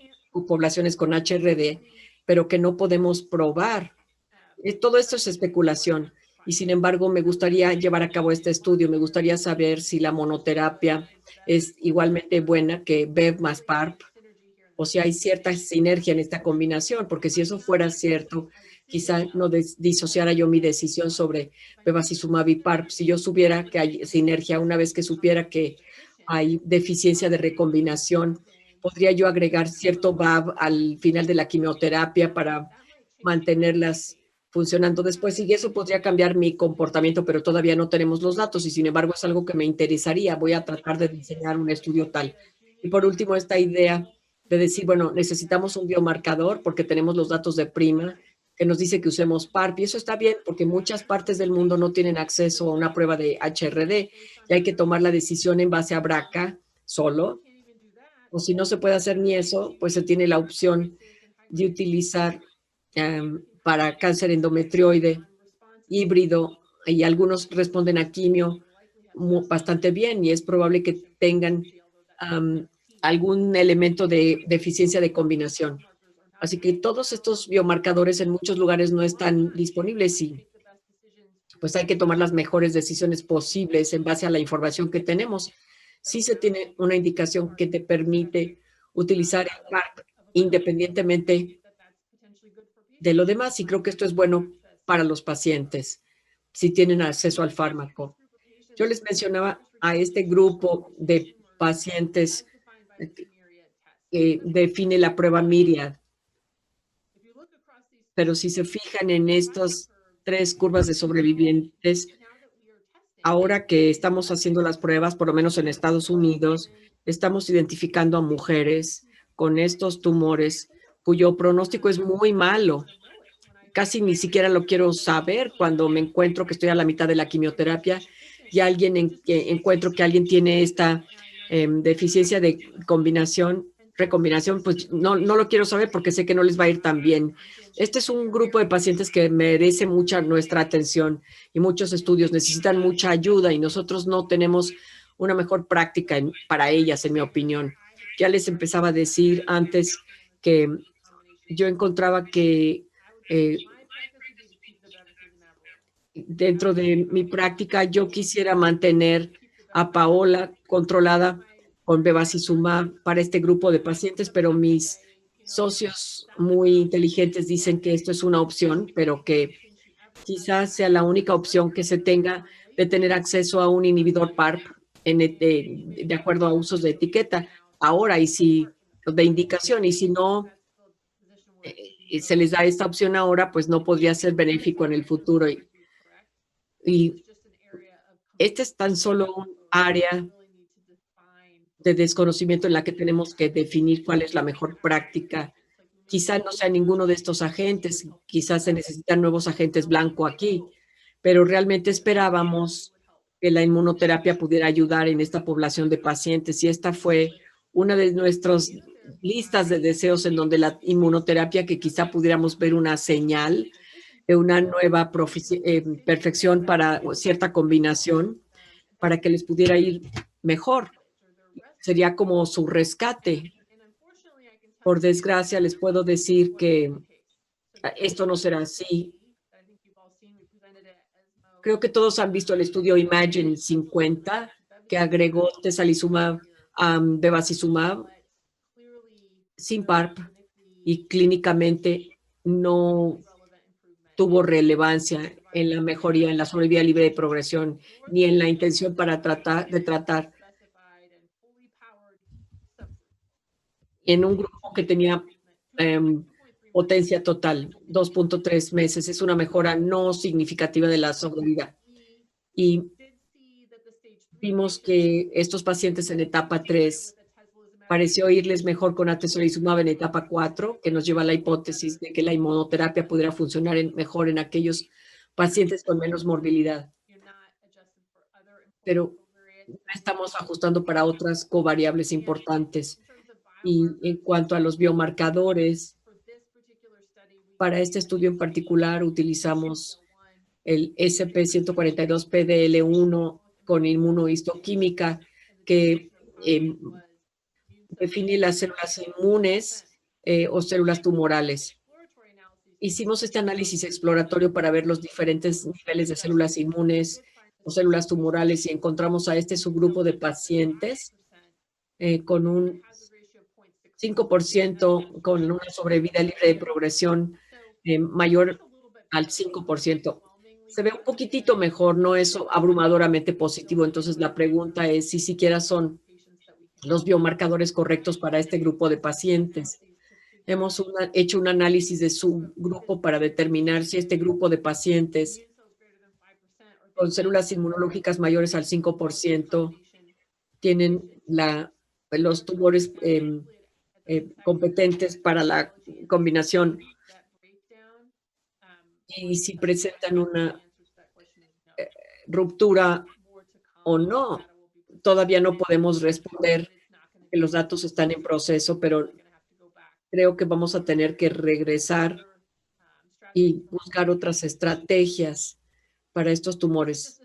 poblaciones con HRD, pero que no podemos probar. Todo esto es especulación, y sin embargo me gustaría llevar a cabo este estudio. Me gustaría saber si la monoterapia es igualmente buena que Bev más PARP, o si hay cierta sinergia en esta combinación, porque si eso fuera cierto, quizá no disociara yo mi decisión sobre bevacizumab y PARP. Si yo supiera que hay sinergia, una vez que supiera que hay deficiencia de recombinación, podría yo agregar cierto VAB al final de la quimioterapia para mantenerlas funcionando después, y eso podría cambiar mi comportamiento, pero todavía no tenemos los datos, y sin embargo es algo que me interesaría. Voy a tratar de diseñar un estudio tal. Y por último, esta idea de decir, bueno, necesitamos un biomarcador porque tenemos los datos de PRIMA que nos dice que usemos PARP, y eso está bien porque muchas partes del mundo no tienen acceso a una prueba de HRD y hay que tomar la decisión en base a BRCA solo, o si no se puede hacer ni eso, pues se tiene la opción de utilizar para cáncer endometrioide híbrido, y algunos responden a quimio bastante bien, y es probable que tengan algún elemento de deficiencia de combinación. Así que todos estos biomarcadores en muchos lugares no están disponibles, y pues hay que tomar las mejores decisiones posibles en base a la información que tenemos. Sí se tiene una indicación que te permite utilizar el PARP independientemente de lo demás, y creo que esto es bueno para los pacientes si tienen acceso al fármaco. Yo les mencionaba a este grupo de pacientes que define la prueba Myriad, pero si se fijan en estas 3 curvas de sobrevivientes, ahora que estamos haciendo las pruebas, por lo menos en Estados Unidos, estamos identificando a mujeres con estos tumores cuyo pronóstico es muy malo. Casi ni siquiera lo quiero saber cuando me encuentro que estoy a la mitad de la quimioterapia y encuentro que alguien tiene esta deficiencia de recombinación, pues no lo quiero saber porque sé que no les va a ir tan bien. Este es un grupo de pacientes que merece mucha nuestra atención, y muchos estudios necesitan mucha ayuda, y nosotros no tenemos una mejor práctica para ellas, en mi opinión. Ya les empezaba a decir antes que yo encontraba que dentro de mi práctica yo quisiera mantener a Paola controlada con bevacizumab para este grupo de pacientes, pero mis socios muy inteligentes dicen que esto es una opción, pero que quizás sea la única opción que se tenga de tener acceso a un inhibidor PARP de acuerdo a usos de etiqueta ahora, y si de indicación, y si no se les da esta opción ahora, pues no podría ser benéfico en el futuro. Y este es tan solo un área de desconocimiento en la que tenemos que definir cuál es la mejor práctica. Quizá no sea ninguno de estos agentes, quizás se necesitan nuevos agentes blanco aquí, pero realmente esperábamos que la inmunoterapia pudiera ayudar en esta población de pacientes, y esta fue una de nuestras listas de deseos en donde la inmunoterapia, que quizá pudiéramos ver una señal de una nueva perfección para cierta combinación, para que les pudiera ir mejor. Sería como su rescate. Por desgracia, les puedo decir que esto no será así. Creo que todos han visto el estudio Imagine 50 que agregó tezalizumab a bevacizumab sin PARP y clínicamente no tuvo relevancia en la mejoría, en la sobrevida libre de progresión, ni en la intención para tratar en un grupo que tenía potencia total, 2.3 meses. Es una mejora no significativa de la sobrevida. Y vimos que estos pacientes en etapa 3 pareció irles mejor con atezolizumab en etapa 4, que nos lleva a la hipótesis de que la inmunoterapia pudiera funcionar mejor en aquellos pacientes con menos morbilidad. Pero estamos ajustando para otras covariables importantes. Y en cuanto a los biomarcadores, para este estudio en particular utilizamos el SP142-PDL1 con inmunohistoquímica que define las células inmunes o células tumorales. Hicimos este análisis exploratorio para ver los diferentes niveles de células inmunes o células tumorales y encontramos a este subgrupo de pacientes con un 5% con una sobrevida libre de progresión mayor al 5%. Se ve un poquitito mejor, no es abrumadoramente positivo. Entonces, la pregunta es si siquiera son los biomarcadores correctos para este grupo de pacientes. Hemos hecho un análisis de subgrupo para determinar si este grupo de pacientes con células inmunológicas mayores al 5% tienen los tumores competentes para la combinación y si presentan una ruptura o no. Todavía no podemos responder, que los datos están en proceso, pero creo que vamos a tener que regresar y buscar otras estrategias para estos tumores.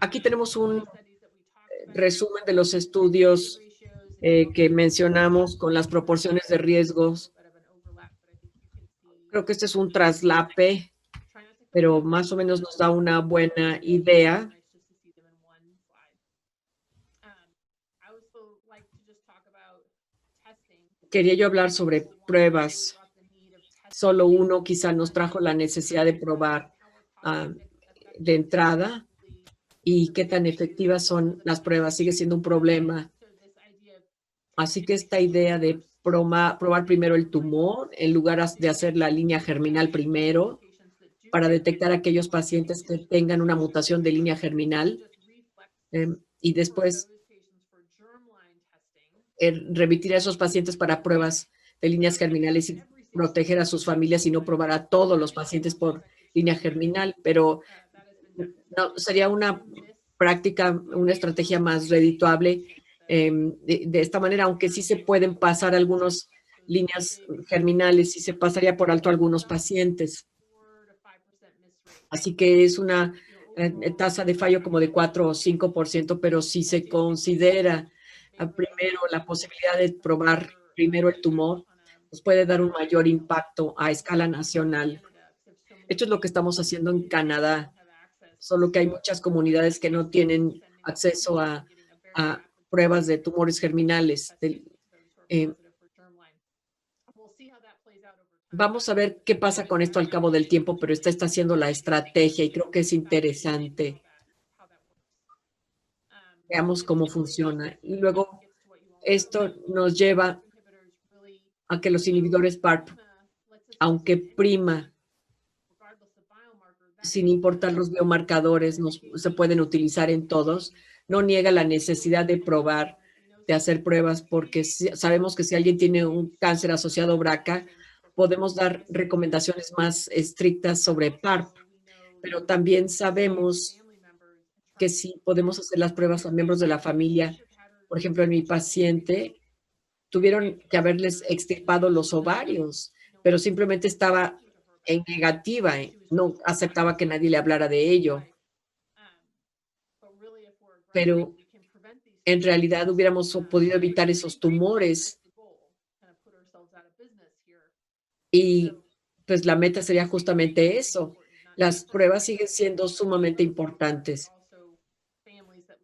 Aquí tenemos un resumen de los estudios que mencionamos con las proporciones de riesgos. Creo que este es un traslape, pero más o menos nos da una buena idea. Quería yo hablar sobre pruebas. Solo uno quizá nos trajo la necesidad de probar de entrada y qué tan efectivas son las pruebas. Sigue siendo un problema. Así que esta idea de probar primero el tumor en lugar de hacer la línea germinal primero para detectar aquellos pacientes que tengan una mutación de línea germinal y después remitir a esos pacientes para pruebas de líneas germinales y proteger a sus familias y no probar a todos los pacientes por línea germinal, pero no, sería una práctica, una estrategia más redituable de esta manera, aunque sí se pueden pasar algunas líneas germinales y se pasaría por alto a algunos pacientes. Así que es una tasa de fallo como de 4 o 5%, pero si se considera primero la posibilidad de probar primero el tumor, nos puede dar un mayor impacto a escala nacional. Esto es lo que estamos haciendo en Canadá, solo que hay muchas comunidades que no tienen acceso a pruebas de tumores germinales. Vamos a ver qué pasa con esto al cabo del tiempo, pero esta está siendo la estrategia y creo que es interesante. Veamos cómo funciona. Y luego esto nos lleva a que los inhibidores PARP, aunque prima, sin importar los biomarcadores, se pueden utilizar en todos, no niega la necesidad de probar, de hacer pruebas, porque sabemos que si alguien tiene un cáncer asociado a BRCA, podemos dar recomendaciones más estrictas sobre PARP, pero también sabemos que sí podemos hacer las pruebas a miembros de la familia. Por ejemplo, en mi paciente, tuvieron que haberles extirpado los ovarios, pero simplemente estaba en negativa, no aceptaba que nadie le hablara de ello. Pero en realidad hubiéramos podido evitar esos tumores Y pues la meta sería justamente eso. Las pruebas siguen siendo sumamente importantes,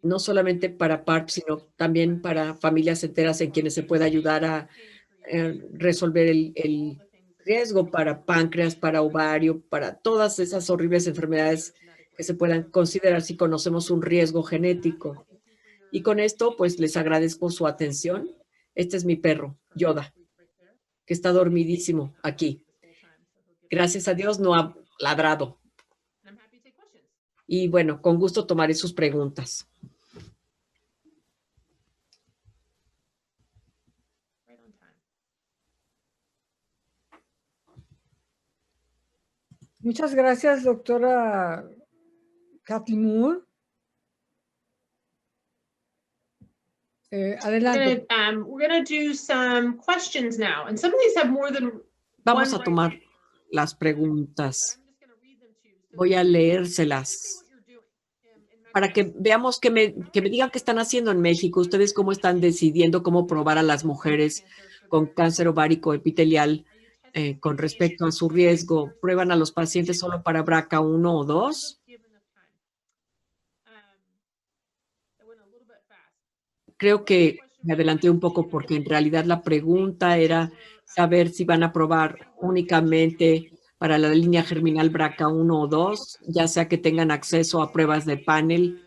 no solamente para PARP, sino también para familias enteras en quienes se puede ayudar a resolver el riesgo para páncreas, para ovario, para todas esas horribles enfermedades que se puedan considerar si conocemos un riesgo genético. Y con esto, pues les agradezco su atención. Este es mi perro, Yoda, que está dormidísimo aquí. Gracias a Dios no ha ladrado. Y bueno, con gusto tomaré sus preguntas. Muchas gracias, doctora Kathleen Moore. Adelante. We're gonna do some questions now, and some of these have more than Vamos one a tomar right las preguntas. answer, but I'm just gonna read them to you so Voy a that you see leérselas what you're doing in para que Mexico. veamos que me digan qué están haciendo en México. Ustedes cómo están decidiendo cómo probar a las mujeres con cáncer ovárico epitelial con respecto a su riesgo. ¿Prueban a los pacientes solo para BRCA1 o 2? Creo que me adelanté un poco porque en realidad la pregunta era saber si van a probar únicamente para la línea germinal BRCA1 o 2, ya sea que tengan acceso a pruebas de panel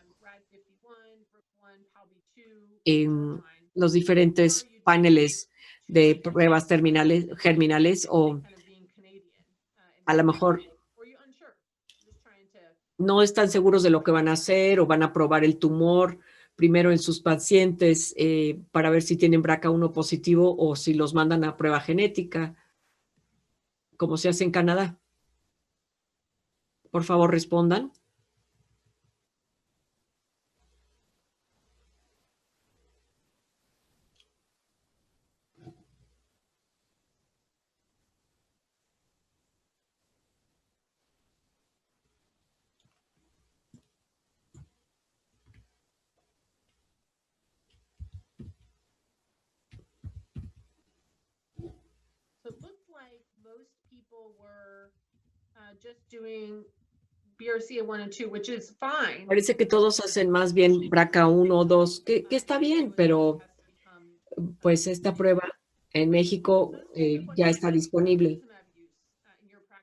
en los diferentes paneles de pruebas germinales o a lo mejor no están seguros de lo que van a hacer o van a probar el tumor primero en sus pacientes para ver si tienen BRCA1 positivo o si los mandan a prueba genética, como se hace en Canadá. Por favor, respondan. So it looked like most people were just doing BRCA1 and 2, which is fine. Parece que todos hacen más bien BRCA1 o 2, que está bien, pero pues esta prueba en México ya está disponible.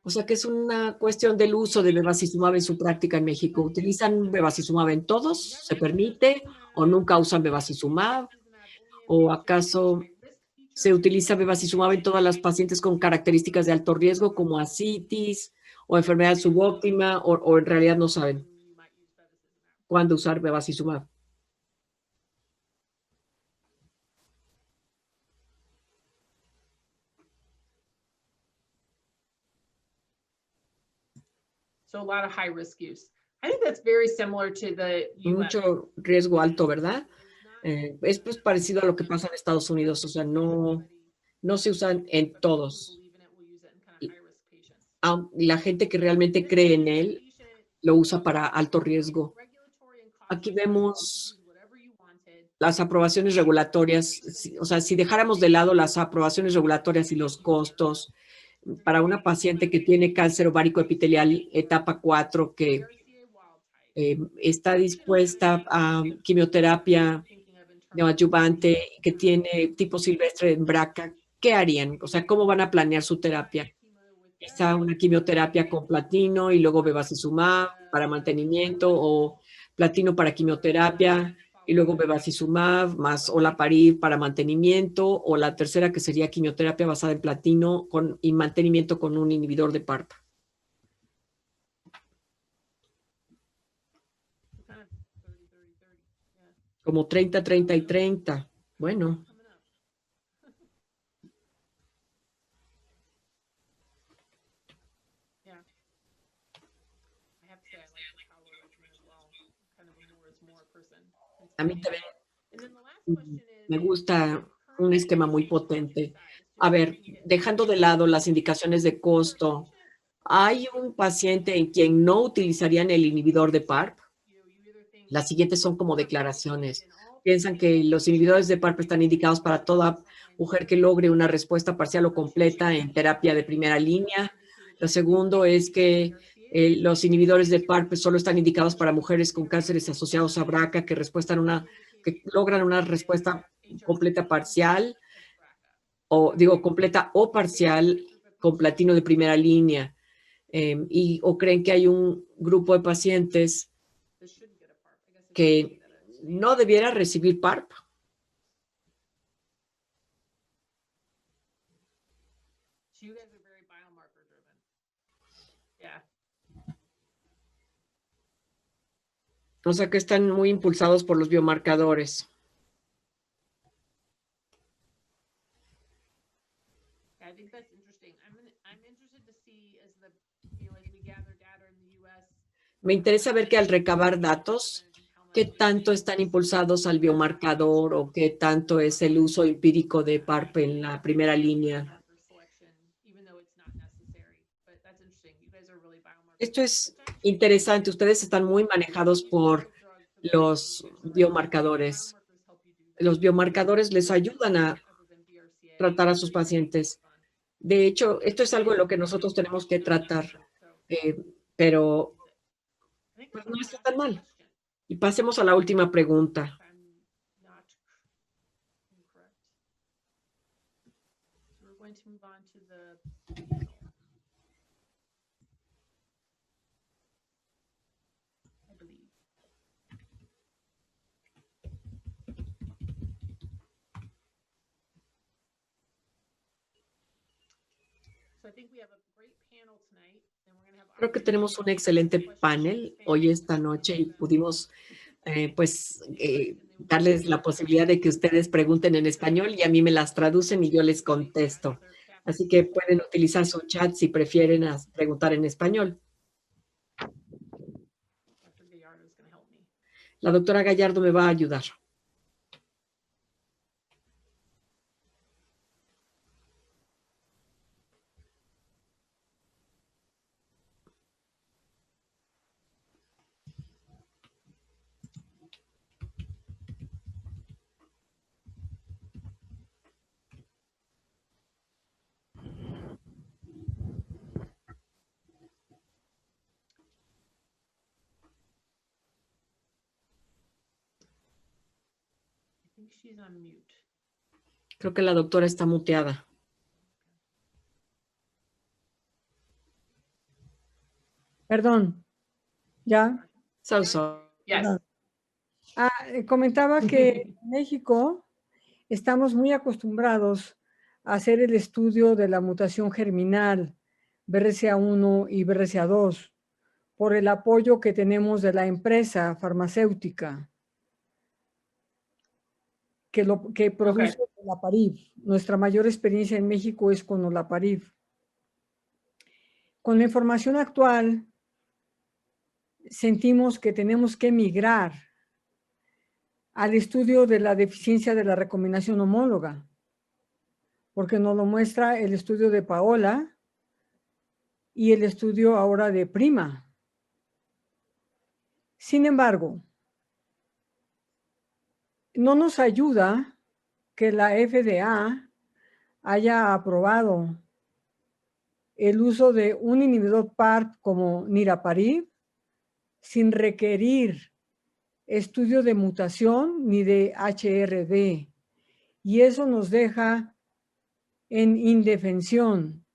O sea que es una cuestión del uso de bevacizumab en su práctica en México. ¿Utilizan bevacizumab en todos? ¿Se permite? ¿O nunca usan bevacizumab? ¿O acaso se utiliza bevacizumab en todas las pacientes con características de alto riesgo como ascitis o enfermedad subóptima o en realidad no saben cuándo usar bevacizumab? So a lot of high risk use. I think that's very similar to the US. Mucho riesgo alto, ¿verdad? Es pues parecido a lo que pasa en Estados Unidos, o sea, no se usan en todos. La gente que realmente cree en él lo usa para alto riesgo. Aquí vemos las aprobaciones regulatorias, o sea, si dejáramos de lado las aprobaciones regulatorias y los costos para una paciente que tiene cáncer ovárico epitelial etapa 4, que está dispuesta a quimioterapia neoadyuvante, que tiene tipo silvestre en BRCA, ¿qué harían? O sea, ¿cómo van a planear su terapia? Quizá una quimioterapia con platino y luego bevacizumab para mantenimiento o platino para quimioterapia y luego bevacizumab más olaparib para mantenimiento o la tercera que sería quimioterapia basada en platino y mantenimiento con un inhibidor de PARP. Como 30, 30 y 30. Bueno. A mí también me gusta un esquema muy potente. A ver, dejando de lado las indicaciones de costo, ¿hay un paciente en quien no utilizarían el inhibidor de PARP? Las siguientes son como declaraciones. Piensan que los inhibidores de PARP están indicados para toda mujer que logre una respuesta parcial o completa en terapia de primera línea. Lo segundo es que los inhibidores de PARP solo están indicados para mujeres con cánceres asociados a BRCA que logran una respuesta completa parcial, completa o parcial con platino de primera línea. O creen que hay un grupo de pacientes que no debiera recibir PARP. O sea que están muy impulsados por los biomarcadores. Me interesa ver que al recabar datos, qué tanto están impulsados al biomarcador o qué tanto es el uso empírico de PARP en la primera línea. Esto es interesante. Ustedes están muy manejados por los biomarcadores. Los biomarcadores les ayudan a tratar a sus pacientes. De hecho, esto es algo en lo que nosotros tenemos que tratar, pero pues, no está tan mal. Y pasemos a la última pregunta. Creo que tenemos un excelente panel hoy esta noche y pudimos darles la posibilidad de que ustedes pregunten en español y a mí me las traducen y yo les contesto. Así que pueden utilizar su chat si prefieren preguntar en español. La doctora Gallardo me va a ayudar. Creo que la doctora está muteada. Perdón. ¿Ya? Yes. Comentaba que en México estamos muy acostumbrados a hacer el estudio de la mutación germinal BRCA1 y BRCA2 por el apoyo que tenemos de la empresa farmacéutica que produce olaparib. Nuestra mayor experiencia en México es con olaparib. Con la información actual, sentimos que tenemos que migrar al estudio de la deficiencia de la recombinación homóloga, porque nos lo muestra el estudio de Paola y el estudio ahora de Prima. Sin embargo, no nos ayuda que la FDA haya aprobado el uso de un inhibidor PARP como niraparib sin requerir estudio de mutación ni de HRD. Y eso nos deja en indefensión,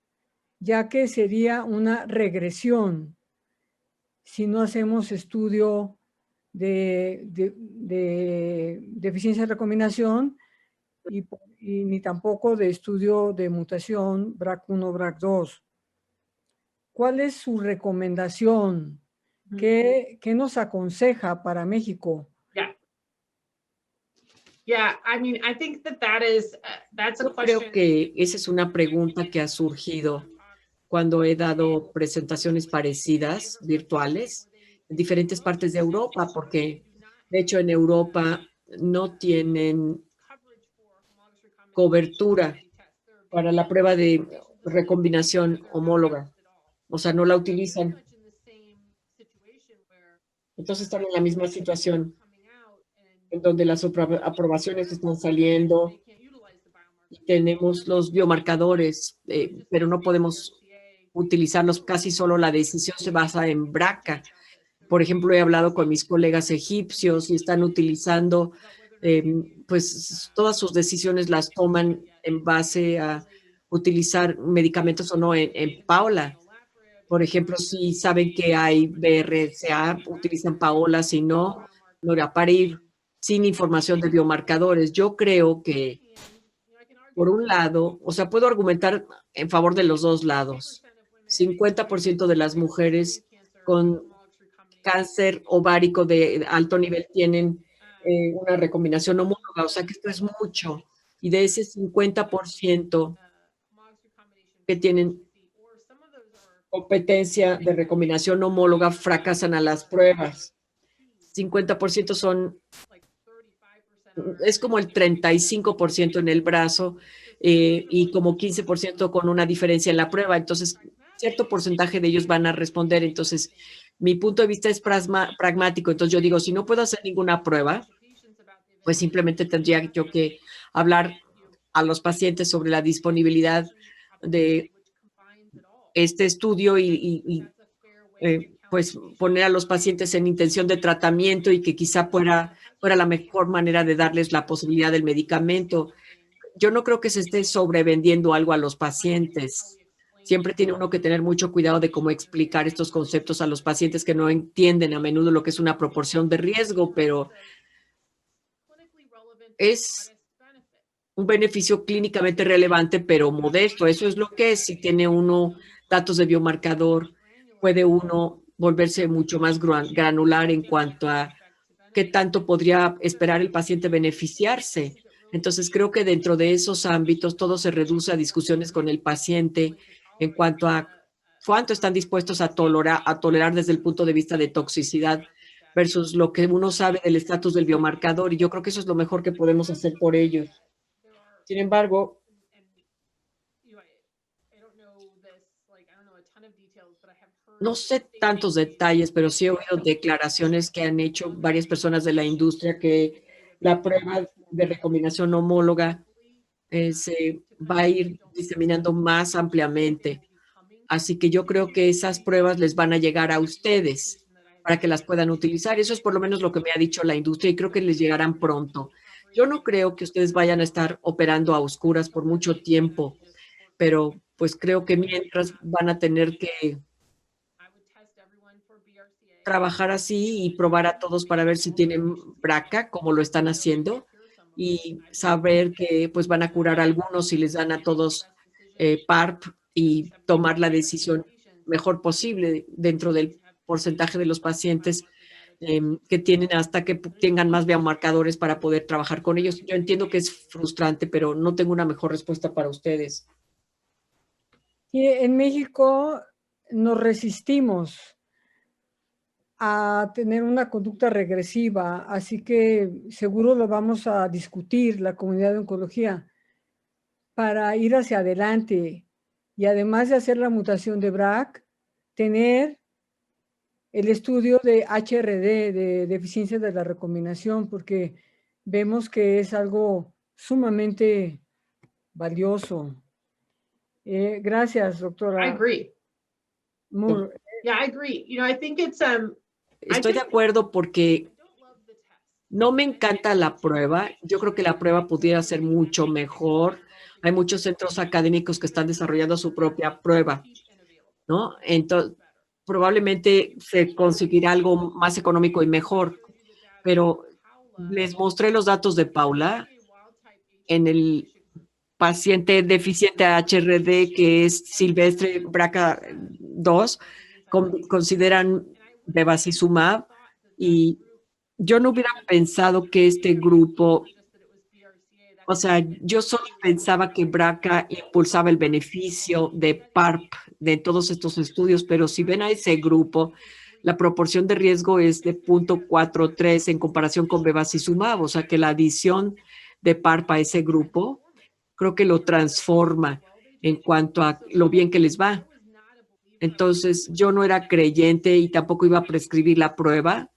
ya que sería una regresión si no hacemos estudio de deficiencia de recombinación y ni tampoco de estudio de mutación BRCA1, BRCA2. ¿Cuál es su recomendación? ¿Qué nos aconseja para México? Yo creo que esa es una pregunta que ha surgido cuando he dado presentaciones parecidas, virtuales, en diferentes partes de Europa, porque de hecho en Europa no tienen cobertura para la prueba de recombinación homóloga. O sea, no la utilizan. Entonces están en la misma situación en donde las aprobaciones están saliendo Tenemos los biomarcadores, pero no podemos utilizarlos. Casi solo la decisión se basa en BRCA. Por ejemplo, he hablado con mis colegas egipcios y están utilizando, pues todas sus decisiones las toman en base a utilizar medicamentos o no en Paula. Por ejemplo, si saben que hay BRCA, utilizan Paola, si no, Niraparib, sin información de biomarcadores. Yo creo que, por un lado, o sea, puedo argumentar en favor de los dos lados. 50% de las mujeres con cáncer ovárico de alto nivel tienen una recombinación homóloga, o sea que esto es mucho. Y de ese 50% que tienen competencia de recombinación homóloga, fracasan a las pruebas. 50% es como el 35% en el brazo y como 15% con una diferencia en la prueba. Entonces, cierto porcentaje de ellos van a responder. Entonces, mi punto de vista es pragmático. Entonces, yo digo, si no puedo hacer ninguna prueba, pues simplemente tendría yo que hablar a los pacientes sobre la disponibilidad de este estudio y pues poner a los pacientes en intención de tratamiento y que quizá fuera la mejor manera de darles la posibilidad del medicamento. Yo no creo que se esté sobrevendiendo algo a los pacientes. Siempre tiene uno que tener mucho cuidado de cómo explicar estos conceptos a los pacientes que no entienden a menudo lo que es una proporción de riesgo, pero es un beneficio clínicamente relevante, pero modesto. Eso es lo que es. Si tiene uno datos de biomarcador, puede uno volverse mucho más granular en cuanto a qué tanto podría esperar el paciente beneficiarse. Entonces, creo que dentro de esos ámbitos todo se reduce a discusiones con el paciente en cuanto a cuánto están dispuestos a tolerar desde el punto de vista de toxicidad versus lo que uno sabe del estatus del biomarcador. Y yo creo que eso es lo mejor que podemos hacer por ellos. Sin embargo, no sé tantos detalles, pero sí he oído declaraciones que han hecho varias personas de la industria que la prueba de recombinación homóloga se va a ir diseminando más ampliamente. Así que yo creo que esas pruebas les van a llegar a ustedes para que las puedan utilizar. Eso es por lo menos lo que me ha dicho la industria y creo que les llegarán pronto. Yo no creo que ustedes vayan a estar operando a oscuras por mucho tiempo, pero pues creo que mientras van a tener que trabajar así y probar a todos para ver si tienen BRCA, como lo están haciendo, y saber que pues van a curar a algunos si les dan a todos PARP y tomar la decisión mejor posible dentro del porcentaje de los pacientes que tienen hasta que tengan más biomarcadores para poder trabajar con ellos. Yo entiendo que es frustrante, pero no tengo una mejor respuesta para ustedes. Y en México nos resistimos a tener una conducta regresiva, así que seguro lo vamos a discutir la comunidad de oncología para ir hacia adelante y además de hacer la mutación de BRCA, tener el estudio de HRD, de deficiencia de la recombinación, porque vemos que es algo sumamente valioso. Gracias, doctora. I agree. Moore. Yeah, I agree. You know, I think it's Estoy de acuerdo porque no me encanta la prueba. Yo creo que la prueba pudiera ser mucho mejor. Hay muchos centros académicos que están desarrollando su propia prueba, ¿no? Entonces, probablemente se conseguirá algo más económico y mejor, pero les mostré los datos de Paula en el paciente deficiente HRD que es silvestre BRCA2, consideran bevacizumab y yo no hubiera pensado que este grupo, o sea, yo solo pensaba que BRCA impulsaba el beneficio de PARP de todos estos estudios, pero si ven a ese grupo, la proporción de riesgo es de 0.43 en comparación con bevacizumab, o sea que la adición de PARP a ese grupo creo que lo transforma en cuanto a lo bien que les va. Entonces, yo no era creyente y tampoco iba a prescribir la prueba.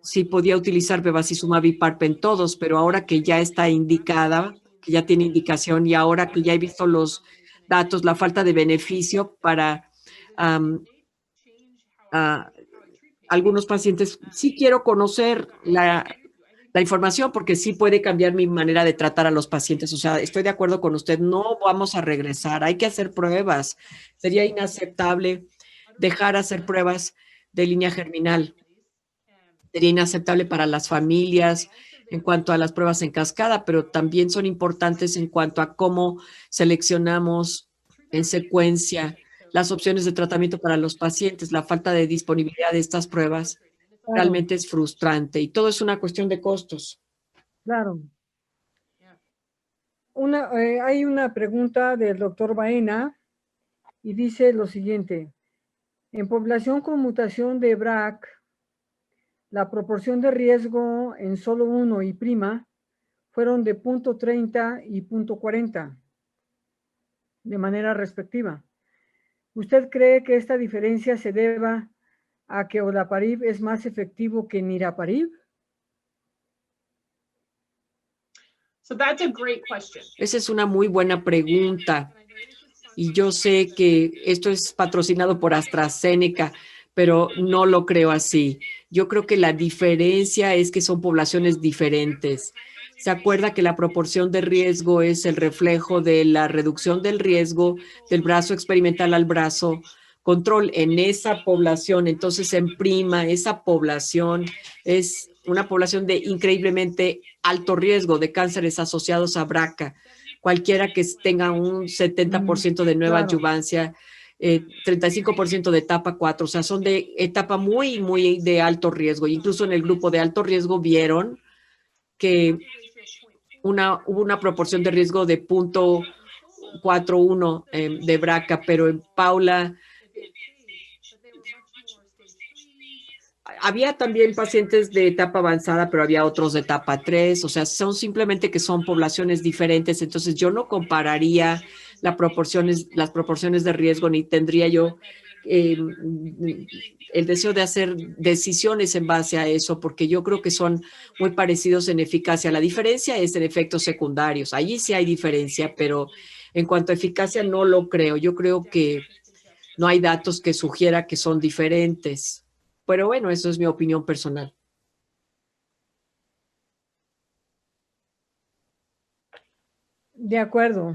si podía utilizar bevacizumab y PARP en todos, pero ahora que ya está indicada, que ya tiene indicación y ahora que ya he visto los datos, la falta de beneficio para algunos pacientes, sí quiero conocer la información porque sí puede cambiar mi manera de tratar a los pacientes. O sea, estoy de acuerdo con usted, no vamos a regresar, hay que hacer pruebas. Sería inaceptable dejar hacer pruebas de línea germinal. Sería inaceptable para las familias en cuanto a las pruebas en cascada, pero también son importantes en cuanto a cómo seleccionamos en secuencia las opciones de tratamiento para los pacientes. La falta de disponibilidad de estas pruebas realmente es frustrante y todo es una cuestión de costos. Claro. Hay una pregunta del doctor Baena y dice lo siguiente. En población con mutación de BRCA, la proporción de riesgo en solo 1 y prima fueron de 0.30 y 0.40 de manera respectiva. ¿Usted cree que esta diferencia se deba a que olaparib es más efectivo que niraparib? Esa es una muy buena pregunta. Y yo sé que esto es patrocinado por AstraZeneca, pero no lo creo así. Yo creo que la diferencia es que son poblaciones diferentes. ¿Se acuerda que la proporción de riesgo es el reflejo de la reducción del riesgo del brazo experimental al brazo control en esa población? Entonces, en prima, esa población es una población de increíblemente alto riesgo de cánceres asociados a BRCA. Cualquiera que tenga un 70% de nueva adyuvancia, 35% de etapa 4, o sea, son de etapa muy, muy de alto riesgo. Incluso en el grupo de alto riesgo vieron que hubo una proporción de riesgo de 0.41 de BRCA, pero en Paula había también pacientes de etapa avanzada, pero había otros de etapa 3, o sea, son simplemente que son poblaciones diferentes, entonces yo no compararía las proporciones de riesgo, ni tendría yo el deseo de hacer decisiones en base a eso, porque yo creo que son muy parecidos en eficacia. La diferencia es en efectos secundarios, allí sí hay diferencia, pero en cuanto a eficacia no lo creo. Yo creo que no hay datos que sugiera que son diferentes. Pero bueno, eso es mi opinión personal. De acuerdo.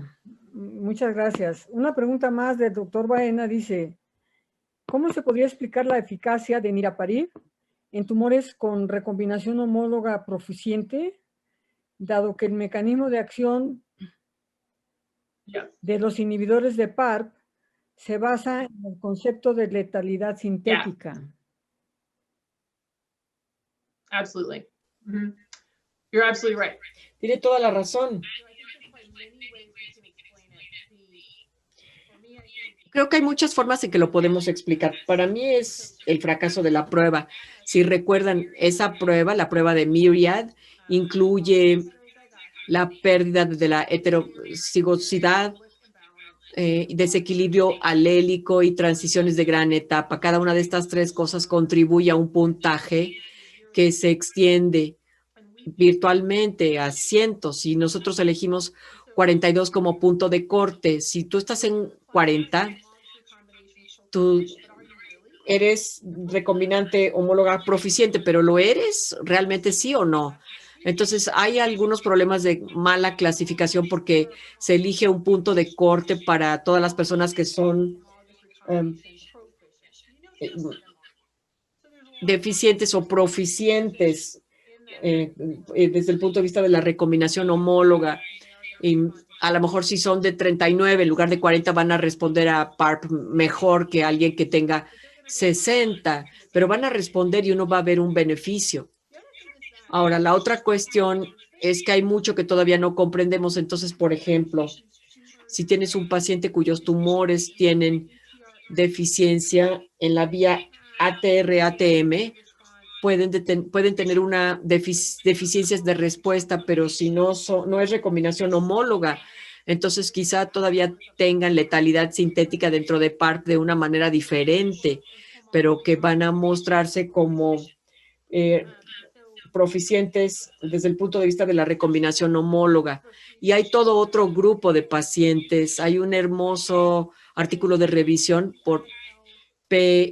Muchas gracias. Una pregunta más del doctor Baena dice, ¿cómo se podría explicar la eficacia de niraparib en tumores con recombinación homóloga proficiente, dado que el mecanismo de acción de los inhibidores de PARP se basa en el concepto de letalidad sintética? Absolutely. Mm-hmm. You're absolutely right. Tiene toda la razón. Creo que hay muchas formas en que lo podemos explicar. Para mí es el fracaso de la prueba. Si recuerdan, esa prueba, la prueba de Myriad, incluye la pérdida de la heterocigosidad, desequilibrio alélico y transiciones de gran etapa. Cada una de estas tres cosas contribuye a un puntaje que se extiende virtualmente a cientos y nosotros elegimos 42 como punto de corte. Si tú estás en 40, tú eres recombinante homóloga proficiente, pero ¿lo eres realmente sí o no? Entonces, hay algunos problemas de mala clasificación porque se elige un punto de corte para todas las personas que son deficientes o proficientes desde el punto de vista de la recombinación homóloga. Y a lo mejor si son de 39, en lugar de 40, van a responder a PARP mejor que alguien que tenga 60, pero van a responder y uno va a ver un beneficio. Ahora, la otra cuestión es que hay mucho que todavía no comprendemos. Entonces, por ejemplo, si tienes un paciente cuyos tumores tienen deficiencia en la vía ATR-ATM, pueden tener una deficiencias de respuesta, pero si no es recombinación homóloga, entonces quizá todavía tengan letalidad sintética dentro de PARP de una manera diferente, pero que van a mostrarse como proficientes desde el punto de vista de la recombinación homóloga. Y hay todo otro grupo de pacientes. Hay un hermoso artículo de revisión por PIALI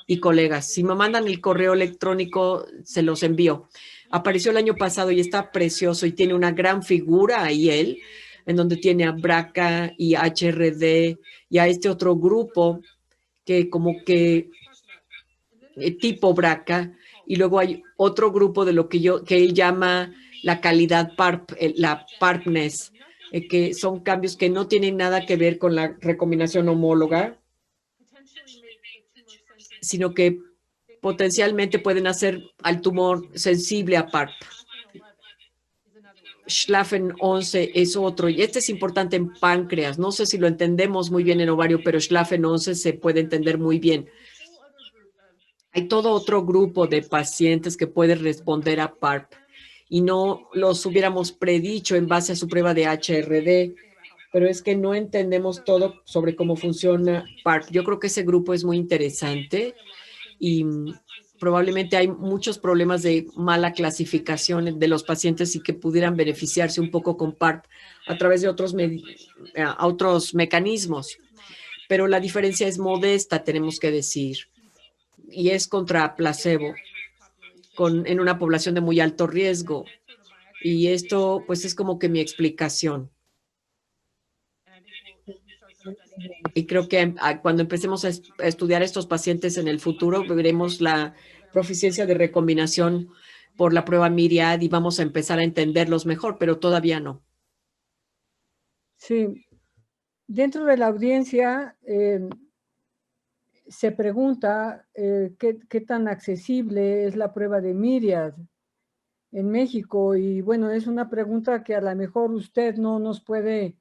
y colegas. Si me mandan el correo electrónico, se los envío. Apareció el año pasado y está precioso y tiene una gran figura ahí él, en donde tiene a BRCA y HRD y a este otro grupo que como que tipo BRCA, y luego hay otro grupo de lo que él llama la calidad PARP, la PARPness, que son cambios que no tienen nada que ver con la recombinación homóloga, sino que potencialmente pueden hacer al tumor sensible a PARP. Schlafen 11 es otro, y este es importante en páncreas. No sé si lo entendemos muy bien en ovario, pero Schlafen 11 se puede entender muy bien. Hay todo otro grupo de pacientes que pueden responder a PARP y no los hubiéramos predicho en base a su prueba de HRD, pero es que no entendemos todo sobre cómo funciona PARP. Yo creo que ese grupo es muy interesante y probablemente hay muchos problemas de mala clasificación de los pacientes y que pudieran beneficiarse un poco con PARP a través de otros mecanismos. Pero la diferencia es modesta, tenemos que decir, y es contra placebo en una población de muy alto riesgo. Y esto, pues, es como que mi explicación. Y creo que cuando empecemos a estudiar estos pacientes en el futuro, veremos la proficiencia de recombinación por la prueba Myriad y vamos a empezar a entenderlos mejor, pero todavía no. Sí. Dentro de la audiencia se pregunta qué tan accesible es la prueba de Myriad en México. Y bueno, es una pregunta que a lo mejor usted no nos puede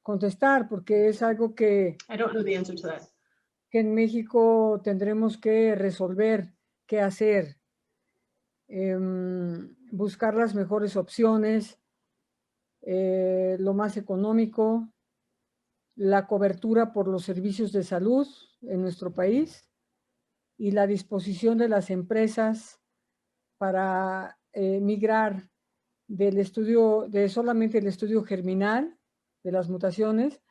contestar porque es algo que en México tendremos que resolver, qué hacer, buscar las mejores opciones, lo más económico, la cobertura por los servicios de salud en nuestro país y la disposición de las empresas para migrar del estudio, de solamente el estudio germinal de las mutaciones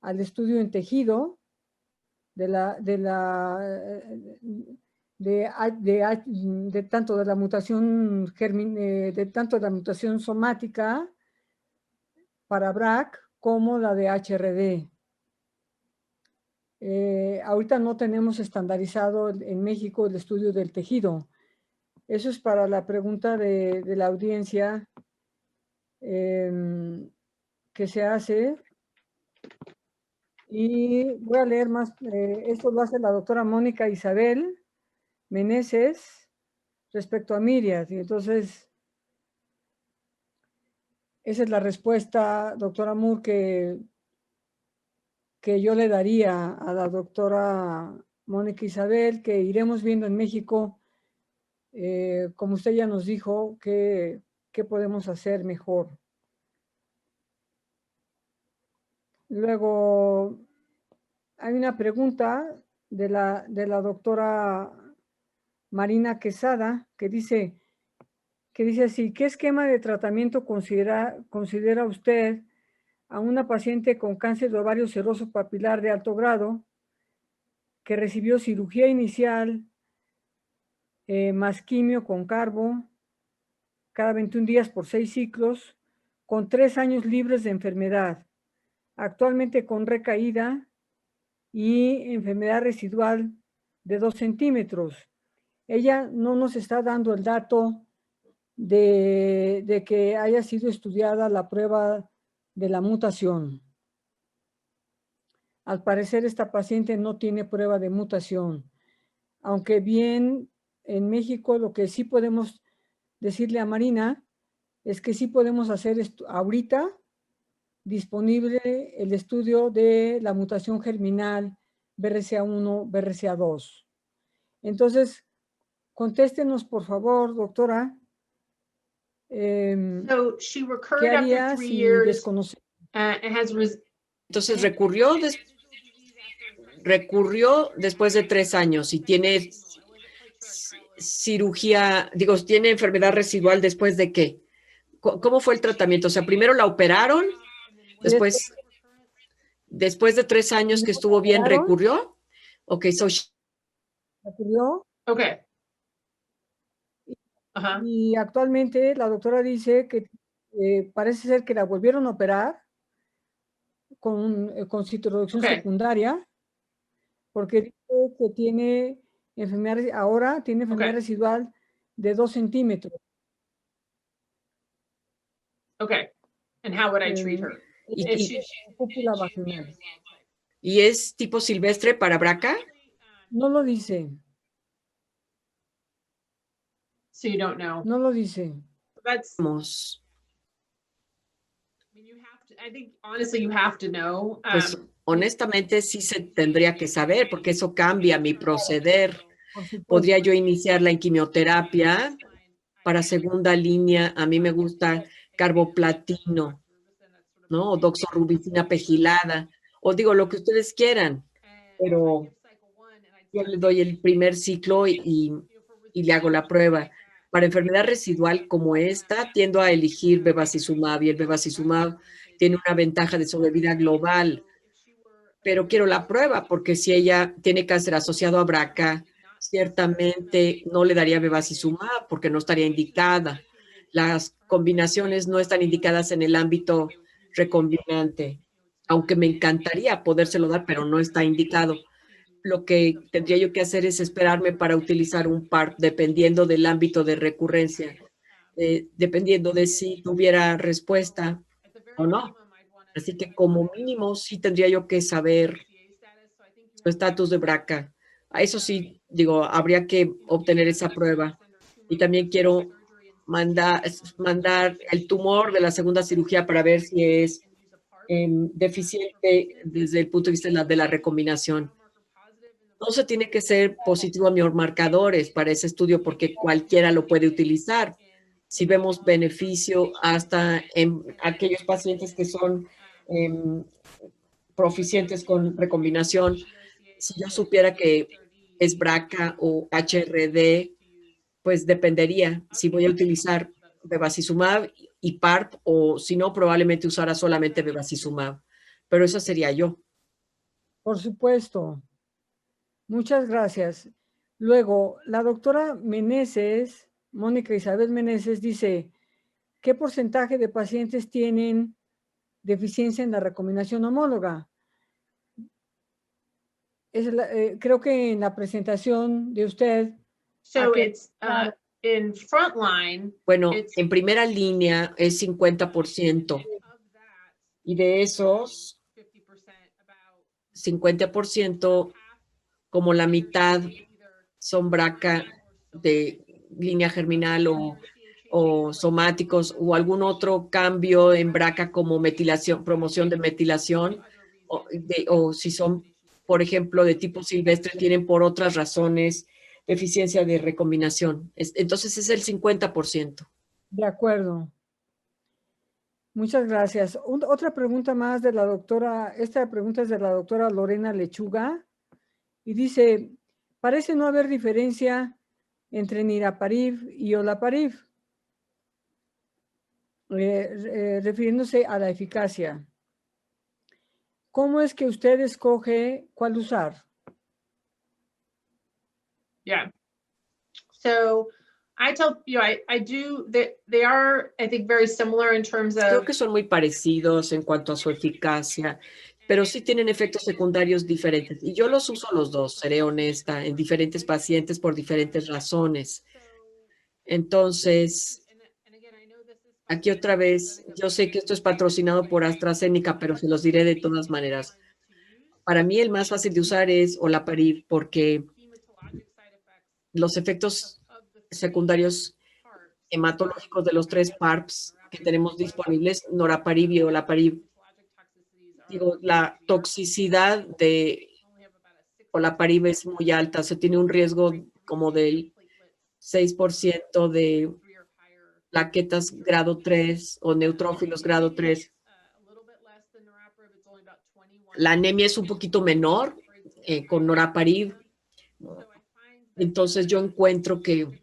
al estudio en tejido tanto de la mutación tanto de la mutación somática para BRCA como la de HRD. Ahorita no tenemos estandarizado en México el estudio del tejido. Eso es para la pregunta de la audiencia que se hace. Y voy a leer más. Esto lo hace la doctora Mónica Isabel Meneses respecto a Myriad. Y entonces, esa es la respuesta, doctora Moore, que yo le daría a la doctora Mónica Isabel, que iremos viendo en México, como usted ya nos dijo, qué podemos hacer mejor. Luego, hay una pregunta de la doctora Marina Quesada, que dice así: ¿qué esquema de tratamiento considera usted a una paciente con cáncer de ovario seroso papilar de alto grado que recibió cirugía inicial más quimio con carbo cada 21 días por 6 ciclos, con 3 años libres de enfermedad, actualmente con recaída y enfermedad residual de 2 centímetros? Ella no nos está dando el dato de que haya sido estudiada la prueba de la mutación. Al parecer, esta paciente no tiene prueba de mutación, aunque bien en México lo que sí podemos decirle a Marina es que sí podemos hacer ahorita disponible el estudio de la mutación germinal BRCA1, BRCA2. Entonces, contéstenos, por favor, doctora. ¿Qué haría si desconoce? Entonces recurrió después de 3 años y tiene cirugía, digo, tiene enfermedad residual después de qué? ¿Cómo fue el tratamiento? O sea, primero la operaron, después de 3 años que estuvo bien, recurrió. Ok, so Recurrió. Okay. Uh-huh. Y actualmente la doctora dice que parece ser que la volvieron a operar con citoreducción secundaria, porque dice que tiene ahora tiene enfermedad residual de 2 centímetros. Okay. And how would I treat her? Cúpula vaginal. ¿Y es tipo silvestre para BRCA? No lo dice. So you don't know. No lo dice. That's. I think honestly you have to know. Pues honestamente sí se tendría que saber, porque eso cambia mi proceder. Podría yo iniciarla en quimioterapia para segunda línea. A mí me gusta carboplatino, ¿no? O doxorubicina pegilada, o digo lo que ustedes quieran, pero yo le doy el primer ciclo y le hago la prueba. Para enfermedad residual como esta, tiendo a elegir bevacizumab, y el bevacizumab tiene una ventaja de sobrevida global, pero quiero la prueba, porque si ella tiene cáncer asociado a BRCA, ciertamente no le daría bevacizumab porque no estaría indicada. Las combinaciones no están indicadas en el ámbito recombinante, aunque me encantaría podérselo dar, pero no está indicado. Lo que tendría yo que hacer es esperarme para utilizar un PARP, dependiendo del ámbito de recurrencia, dependiendo de si tuviera respuesta o no. Así que como mínimo sí tendría yo que saber su estatus de BRCA. A eso sí, digo, habría que obtener esa prueba. Y también quiero mandar el tumor de la segunda cirugía para ver si es deficiente desde el punto de vista de la recombinación. No se tiene que ser positivo a biomarcadores para ese estudio, porque cualquiera lo puede utilizar. Si vemos beneficio hasta en aquellos pacientes que son proficientes con recombinación, si yo supiera que es BRCA o HRD, pues dependería si voy a utilizar bevacizumab y PARP, o si no, probablemente usara solamente bevacizumab. Pero esa sería yo. Por supuesto. Muchas gracias. Luego, la doctora Meneses, Mónica Isabel Meneses, dice, ¿qué porcentaje de pacientes tienen deficiencia en la recombinación homóloga? Creo que en la presentación de usted. So it's in frontline. Bueno, en primera línea es 50%. Y de esos 50%, como la mitad son BRCA de línea germinal o somáticos, o algún otro cambio en BRCA como metilación, promoción de metilación, o si son, por ejemplo, de tipo silvestre, tienen por otras razones deficiencia de recombinación. Entonces es el 50%. De acuerdo. Muchas gracias. Otra pregunta más de la doctora, esta pregunta es de la doctora Lorena Lechuga, y dice, parece no haber diferencia entre niraparib y olaparib, refiriéndose a la eficacia. ¿Cómo es que usted escoge cuál usar? Yeah. So I tell you, I do, they are, I think, very similar in terms of. Creo que son muy parecidos en cuanto a su eficacia, pero sí tienen efectos secundarios diferentes. Y yo los uso los dos, seré honesta, en diferentes pacientes por diferentes razones. Entonces, aquí otra vez, yo sé que esto es patrocinado por AstraZeneca, pero se los diré de todas maneras. Para mí el más fácil de usar es olaparib, porque los efectos secundarios hematológicos de los 3 PARPs que tenemos disponibles, noraparib y olaparib, digo, la toxicidad de olaparib es muy alta, se tiene un riesgo como del 6% de plaquetas grado 3 o neutrófilos grado 3. La anemia es un poquito menor con noraparib. Entonces yo encuentro que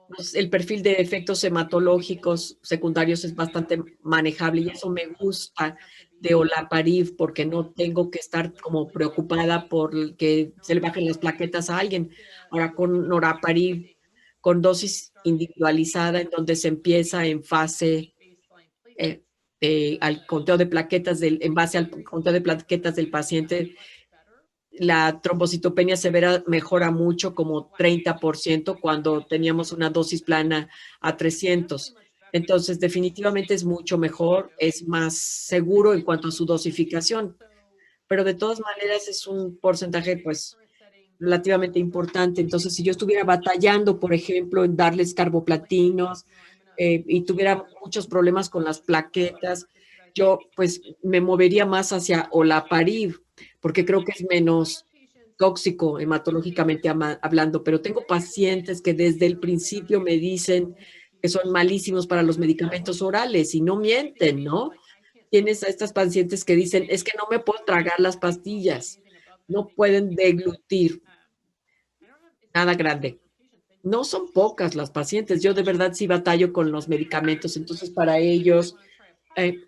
pues, el perfil de efectos hematológicos secundarios es bastante manejable y eso me gusta de olaparib porque no tengo que estar como preocupada por que se le bajen las plaquetas a alguien. Ahora con noraparib, con dosis individualizada en donde se empieza en fase al conteo de plaquetas en base al conteo de plaquetas del paciente, la trombocitopenia severa mejora mucho, como 30%, cuando teníamos una dosis plana a 300. Entonces, definitivamente es mucho mejor, es más seguro en cuanto a su dosificación, pero de todas maneras es un porcentaje, pues, relativamente importante. Entonces, si yo estuviera batallando, por ejemplo, en darles carboplatinos y tuviera muchos problemas con las plaquetas, yo, pues, me movería más hacia olaparib, porque creo que es menos tóxico hematológicamente hablando, pero tengo pacientes que desde el principio me dicen que son malísimos para los medicamentos orales y no mienten, ¿no? Tienes a estas pacientes que dicen, es que no me puedo tragar las pastillas, no pueden deglutir nada grande. No son pocas las pacientes, yo de verdad sí batallo con los medicamentos, entonces para ellos,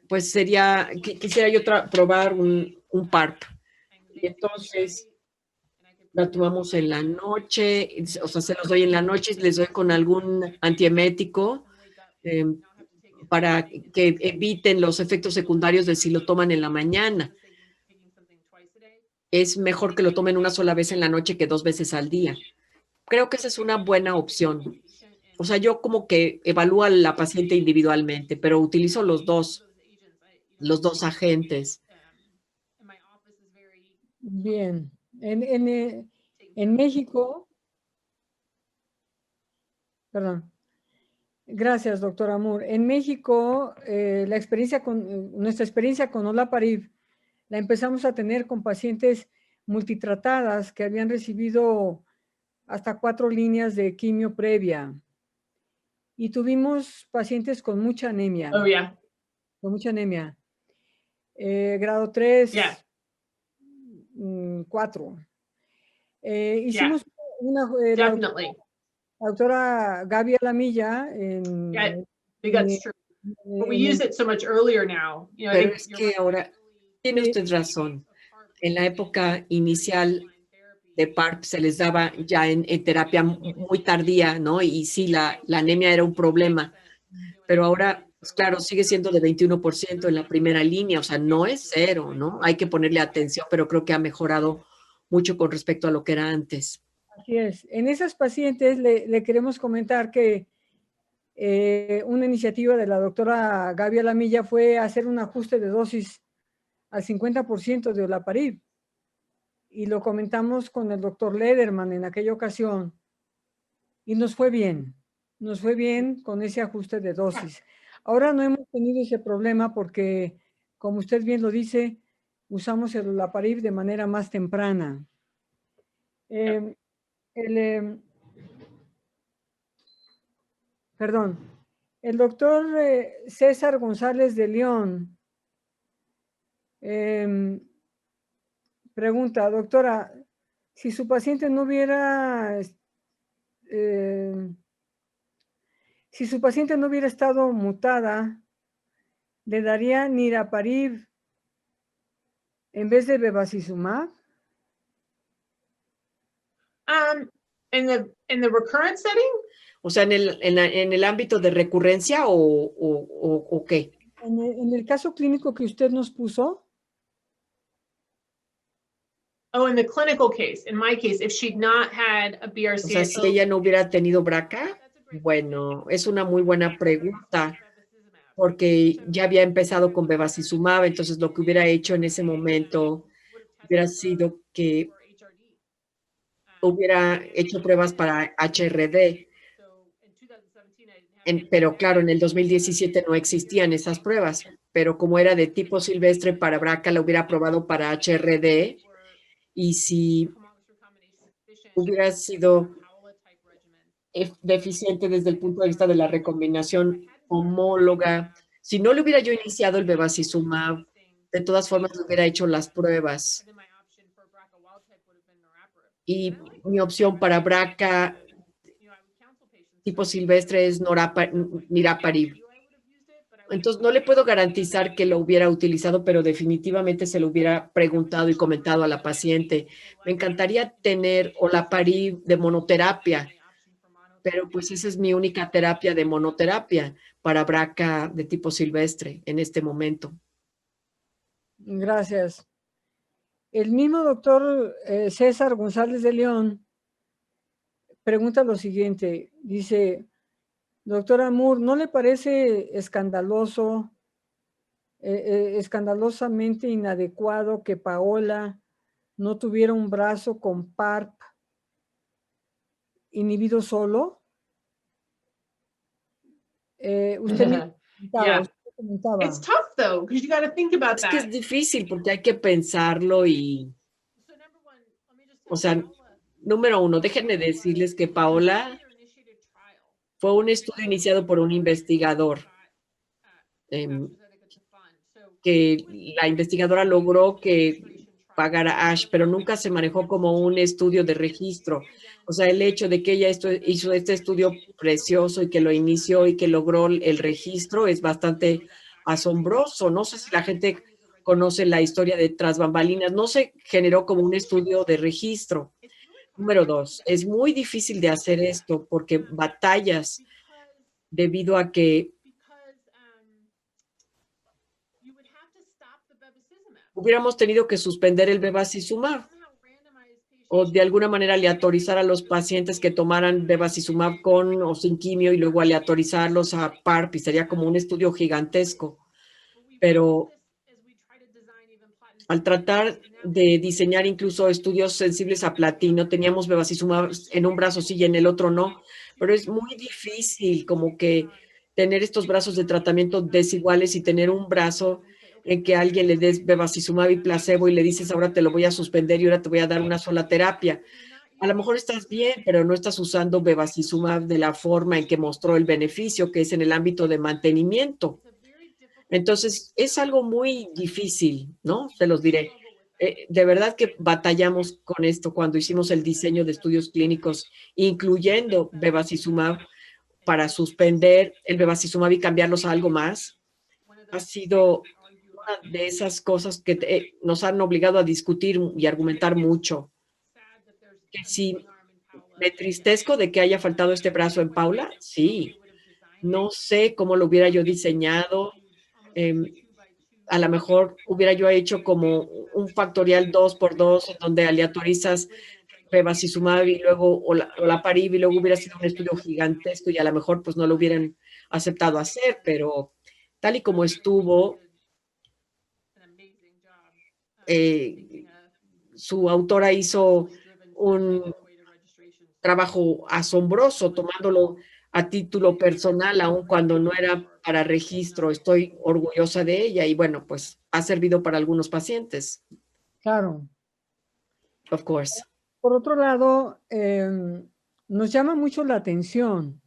pues sería, quisiera yo probar un PARP. Y entonces la tomamos en la noche, o sea, se los doy en la noche, les doy con algún antiemético para que eviten los efectos secundarios de si lo toman en la mañana. Es mejor que lo tomen una sola vez en la noche que 2 veces al día. Creo que esa es una buena opción. O sea, yo como que evalúo a la paciente individualmente, pero utilizo los dos agentes. Bien. En México, perdón. Gracias, doctora Moore. En México, nuestra experiencia con olaparib la empezamos a tener con pacientes multitratadas que habían recibido hasta 4 líneas de quimio previa. Y tuvimos pacientes con mucha anemia. Oh, yeah. Con mucha anemia. Grado 3, Yeah. 4. Hicimos la Definitely. doctora Gaby Alamilla Yeah, I think that's true. But we use it so much earlier now. You know, I Pero think es you're que right. ahora tiene usted razón. En la época inicial de PARP se les daba ya en terapia muy tardía, ¿no? Y sí, la anemia era un problema, pero ahora, pues claro, sigue siendo de 21% en la primera línea, o sea, no es cero, ¿no? Hay que ponerle atención, pero creo que ha mejorado mucho con respecto a lo que era antes. Así es. En esas pacientes le queremos comentar que una iniciativa de la doctora Gaby Alamilla fue hacer un ajuste de dosis al 50% de olaparib. Y lo comentamos con el doctor Lederman en aquella ocasión. Y nos fue bien con ese ajuste de dosis. Ahora no hemos tenido ese problema porque, como usted bien lo dice, usamos el olaparib de manera más temprana. El doctor César González de León pregunta, doctora, si su paciente no hubiera estado mutada, ¿le daría niraparib en vez de bevacizumab? In the recurrent setting? O sea, en el ámbito de recurrencia o qué? En el caso clínico que usted nos puso. Oh, in the clinical case, in my case, if she'd not had a BRCA. O sea, si ella no hubiera tenido BRCA, bueno, es una muy buena pregunta, porque ya había empezado con bevacizumab, entonces lo que hubiera hecho en ese momento hubiera sido que hubiera hecho pruebas para HRD. Pero claro, en el 2017 no existían esas pruebas, pero como era de tipo silvestre para BRCA, la hubiera probado para HRD, y si hubiera sido deficiente desde el punto de vista de la recombinación homóloga, si no le hubiera yo iniciado el bevacizumab, de todas formas le hubiera hecho las pruebas. Y mi opción para BRCA tipo silvestre es niraparib. Entonces, no le puedo garantizar que lo hubiera utilizado, pero definitivamente se lo hubiera preguntado y comentado a la paciente. Me encantaría tener olaparib de monoterapia, pero pues esa es mi única terapia de monoterapia para BRCA de tipo silvestre en este momento. Gracias. El mismo doctor César González de León pregunta lo siguiente. Dice, doctora Moore, ¿no le parece escandalosamente inadecuado que Paola no tuviera un brazo con PARP inhibido solo? Usted me Yeah. comentaba. It's tough though, because you got to think about Es que es that. difícil porque hay que pensarlo y, So number one, let me just o tell sea, you, Paola, número uno, déjenme decirles que Paola initiated trial. fue un estudio iniciado por un investigador, que la investigadora logró que pagara ASH, pero nunca se manejó como un estudio de registro. O sea, el hecho de que ella hizo este estudio precioso y que lo inició y que logró el registro es bastante asombroso. No sé si la gente conoce la historia de tras bambalinas. No se generó como un estudio de registro. Número dos, es muy difícil de hacer esto porque batallas debido a que hubiéramos tenido que suspender el bevacizumab o de alguna manera aleatorizar a los pacientes que tomaran bevacizumab con o sin quimio y luego aleatorizarlos a PARP, y sería como un estudio gigantesco. Pero al tratar de diseñar incluso estudios sensibles a platino, teníamos bevacizumab en un brazo sí y en el otro no, pero es muy difícil como que tener estos brazos de tratamiento desiguales y tener un brazo en que alguien le des bevacizumab y placebo y le dices ahora te lo voy a suspender y ahora te voy a dar una sola terapia. A lo mejor estás bien, pero no estás usando bevacizumab de la forma en que mostró el beneficio, que es en el ámbito de mantenimiento. Entonces, es algo muy difícil, ¿no? Se los diré. De verdad que batallamos con esto cuando hicimos el diseño de estudios clínicos, incluyendo bevacizumab, para suspender el bevacizumab y cambiarlos a algo más. Ha sido una de esas cosas que nos han obligado a discutir y argumentar mucho. Que si me entristezco de que haya faltado este brazo en Paula, sí. No sé cómo lo hubiera yo diseñado. A lo mejor hubiera yo hecho como un factorial 2x2, en donde aleatorizas bevacizumab y luego olaparib y luego hubiera sido un estudio gigantesco y a lo mejor pues no lo hubieran aceptado hacer, pero tal y como estuvo, su autora hizo un trabajo asombroso tomándolo a título personal, aun cuando no era para registro. Estoy orgullosa de ella y bueno, pues ha servido para algunos pacientes. Claro. Of course. Por otro lado, nos llama mucho la atención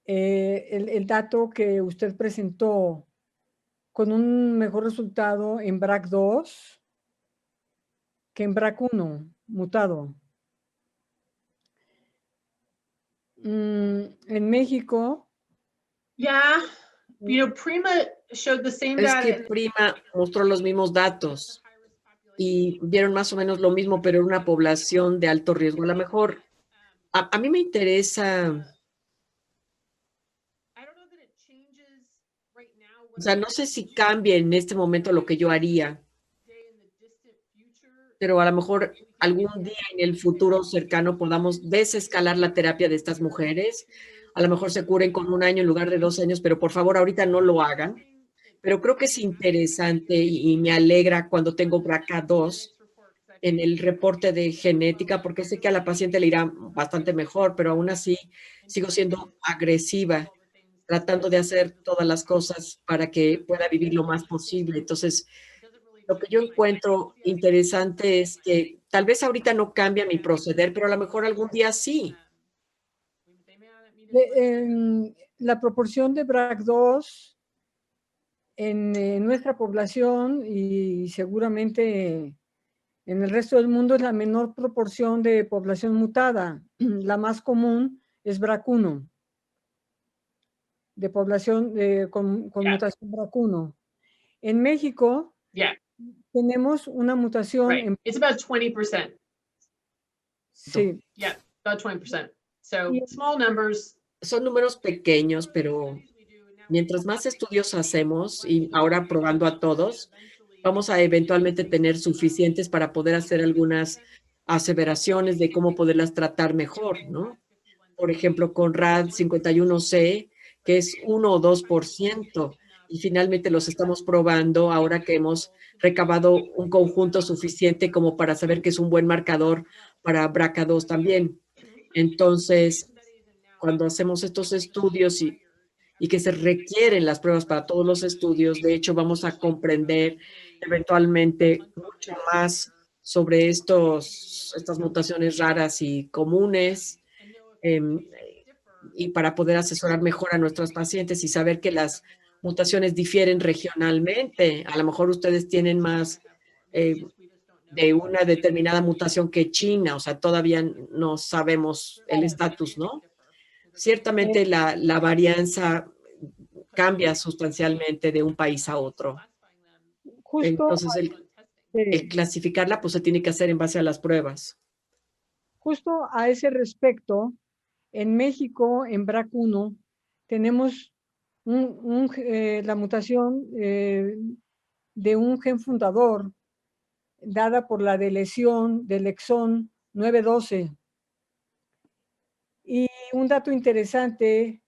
el dato que usted presentó con un mejor resultado en BRCA2 que en BRCA1 mutado. En México. Yeah, Prima showed the same Es data. que Prima mostró los mismos datos y vieron más o menos lo mismo, pero en una población de alto riesgo. A lo mejor, a mí me interesa, o sea, no sé si cambia en este momento lo que yo haría, pero a lo mejor algún día en el futuro cercano podamos desescalar la terapia de estas mujeres. A lo mejor se curen con 1 año en lugar de 2 años, pero por favor ahorita no lo hagan. Pero creo que es interesante y me alegra cuando tengo BRCA2 en el reporte de genética, porque sé que a la paciente le irá bastante mejor, pero aún así sigo siendo agresiva, tratando de hacer todas las cosas para que pueda vivir lo más posible. Entonces, lo que yo encuentro interesante es que tal vez ahorita no cambia mi proceder, pero a lo mejor algún día sí. La proporción de BRCA2 en nuestra población y seguramente En el resto del mundo es la menor proporción de población mutada. La más común es BRCA1, de población con Yeah. mutación BRCA1. En México Yeah, tenemos una mutación right. It's about 20%. sí. Yeah, about 20%. So Y- small numbers. Son números pequeños, pero mientras más estudios hacemos y ahora probando a todos, vamos a eventualmente tener suficientes para poder hacer algunas aseveraciones de cómo poderlas tratar mejor, ¿no? Por ejemplo, con RAD51C, que es 1 o 2%, y finalmente los estamos probando ahora que hemos recabado un conjunto suficiente como para saber que es un buen marcador para BRCA2 también. Entonces, cuando hacemos estos estudios y que se requieren las pruebas para todos los estudios, de hecho, vamos a comprender eventualmente mucho más sobre estas mutaciones raras y comunes, y para poder asesorar mejor a nuestros pacientes y saber que las mutaciones difieren regionalmente. A lo mejor ustedes tienen más de una determinada mutación que China, o sea, todavía no sabemos el estatus, ¿no? Ciertamente la varianza cambia sustancialmente de un país a otro. Justo, Entonces, el clasificarla, pues se tiene que hacer en base a las pruebas. justo a ese respecto, en México, en BRCA1, tenemos la mutación de un gen fundador dada por la deleción del exón 912. Y un dato interesante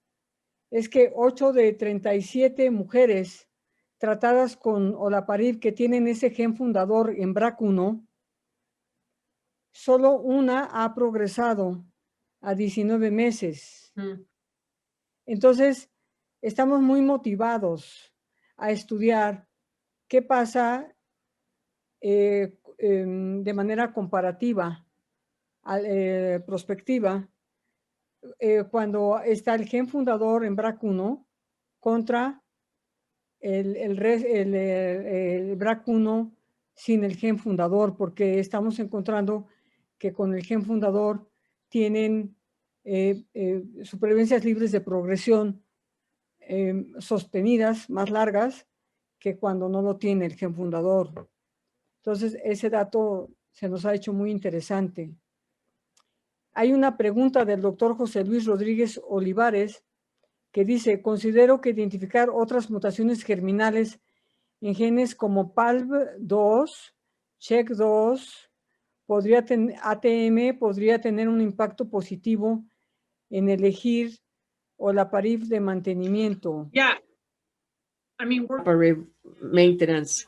es que 8 de 37 mujeres tratadas con olaparib que tienen ese gen fundador en BRCA1, solo una ha progresado a 19 meses. Entonces, estamos muy motivados a estudiar qué pasa de manera comparativa, prospectiva, cuando está el gen fundador en BRCA1 contra el BRCA1 sin el gen fundador, porque estamos encontrando que con el gen fundador tienen supervivencias libres de progresión sostenidas, más largas, que cuando no lo tiene el gen fundador. Entonces, ese dato se nos ha hecho muy interesante. Hay una pregunta del doctor José Luis Rodríguez Olivares que dice, considero que identificar otras mutaciones germinales en genes como PALB2, CHEK2, ATM podría tener un impacto positivo en elegir olaparib de mantenimiento. Yeah. I mean, Maintenance.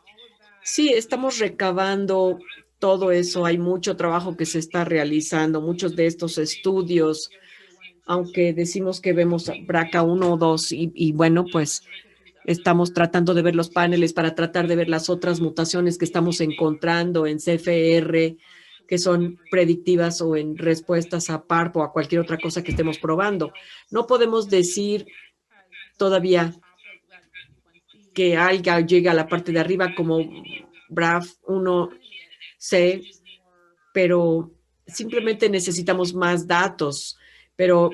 Sí, estamos recabando todo eso. Hay mucho trabajo que se está realizando, muchos de estos estudios, aunque decimos que vemos BRCA1 o 2 y bueno, pues estamos tratando de ver los paneles para tratar de ver las otras mutaciones que estamos encontrando en CFR, que son predictivas o en respuestas a PARP o a cualquier otra cosa que estemos probando. No podemos decir todavía que algo llegue a la parte de arriba como BRAF1C, pero simplemente necesitamos más datos. Pero,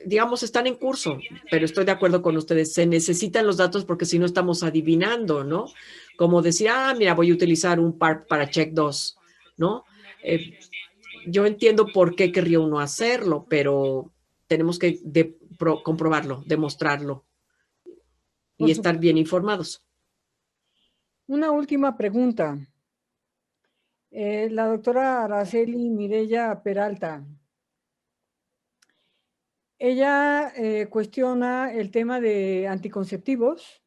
digamos, están en curso, pero estoy de acuerdo con ustedes. Se necesitan los datos porque si no estamos adivinando, ¿no? Como decir, mira, voy a utilizar un PARP para CHEK2, ¿no? Yo entiendo por qué querría uno hacerlo, pero tenemos que comprobarlo, demostrarlo y estar bien informados. Una última pregunta. La doctora Araceli Mireya Peralta. Ella cuestiona el tema de anticonceptivos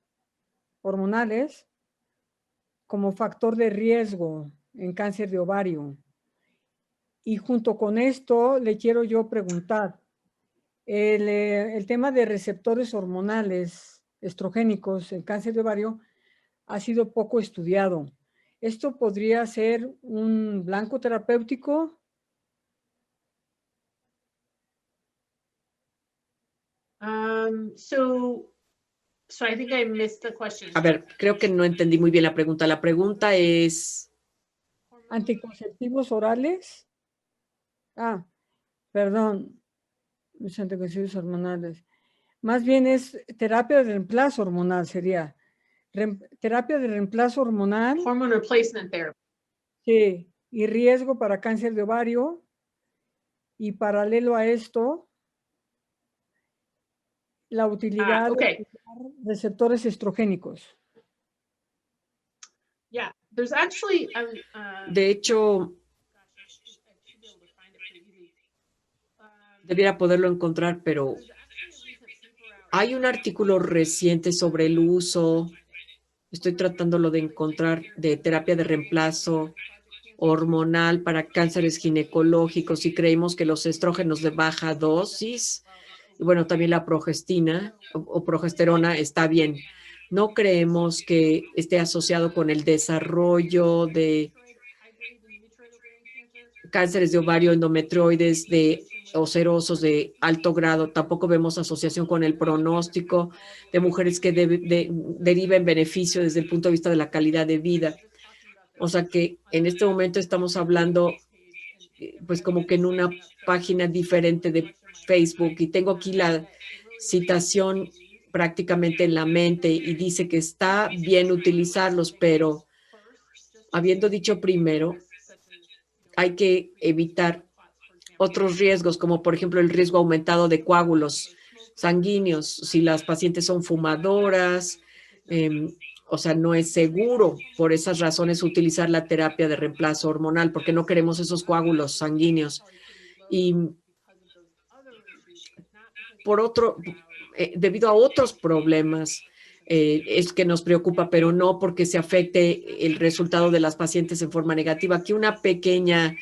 hormonales como factor de riesgo en cáncer de ovario. Y junto con esto le quiero yo preguntar, el tema de receptores hormonales estrogénicos en cáncer de ovario ha sido poco estudiado. ¿Esto podría ser un blanco terapéutico? So I think I missed the question. A ver, creo que no entendí muy bien la pregunta. La pregunta es... Anticonceptivos orales. Ah, perdón. Los anticonceptivos hormonales. Más bien es terapia de reemplazo hormonal, sería. Terapia de reemplazo hormonal. Hormone replacement therapy. Sí, y riesgo para cáncer de ovario. Y paralelo a esto, la utilidad Okay. de receptores estrogénicos. Yeah, there's actually, De hecho, debiera poderlo encontrar, pero hay un artículo reciente sobre el uso, estoy tratándolo de encontrar, de terapia de reemplazo hormonal para cánceres ginecológicos y creemos que los estrógenos de baja dosis, y bueno, también la progestina o progesterona está bien. No creemos que esté asociado con el desarrollo de cánceres de ovario, endometrioides, o serosos de alto grado. Tampoco vemos asociación con el pronóstico de mujeres que deriva en beneficio desde el punto de vista de la calidad de vida. O sea que en este momento estamos hablando pues como que en una página diferente de Facebook y tengo aquí la citación prácticamente en la mente y dice que está bien utilizarlos, pero habiendo dicho primero, hay que evitar otros riesgos, como por ejemplo el riesgo aumentado de coágulos sanguíneos, si las pacientes son fumadoras, o sea, no es seguro por esas razones utilizar la terapia de reemplazo hormonal, porque no queremos esos coágulos sanguíneos. Y por otro, debido a otros problemas, es que nos preocupa, pero no porque se afecte el resultado de las pacientes en forma negativa. Aquí una pequeña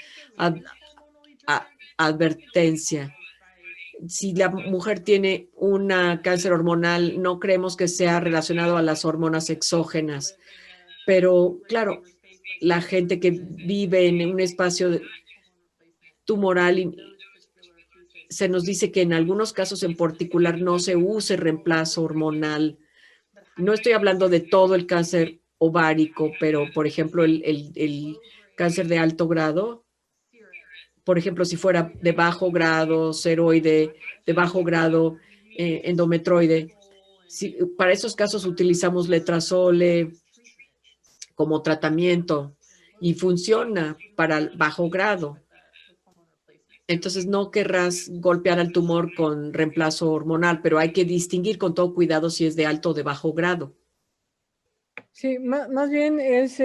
advertencia. Si la mujer tiene un cáncer hormonal, no creemos que sea relacionado a las hormonas exógenas. Pero, claro, la gente que vive en un espacio tumoral, se nos dice que en algunos casos en particular no se use reemplazo hormonal. No estoy hablando de todo el cáncer ovárico, pero, por ejemplo, el cáncer de alto grado, por ejemplo, si fuera de bajo grado, seroide, de bajo grado, endometroide. Para esos casos utilizamos letrozole como tratamiento y funciona para el bajo grado. Entonces no querrás golpear al tumor con reemplazo hormonal, pero hay que distinguir con todo cuidado si es de alto o de bajo grado. Sí, más bien es,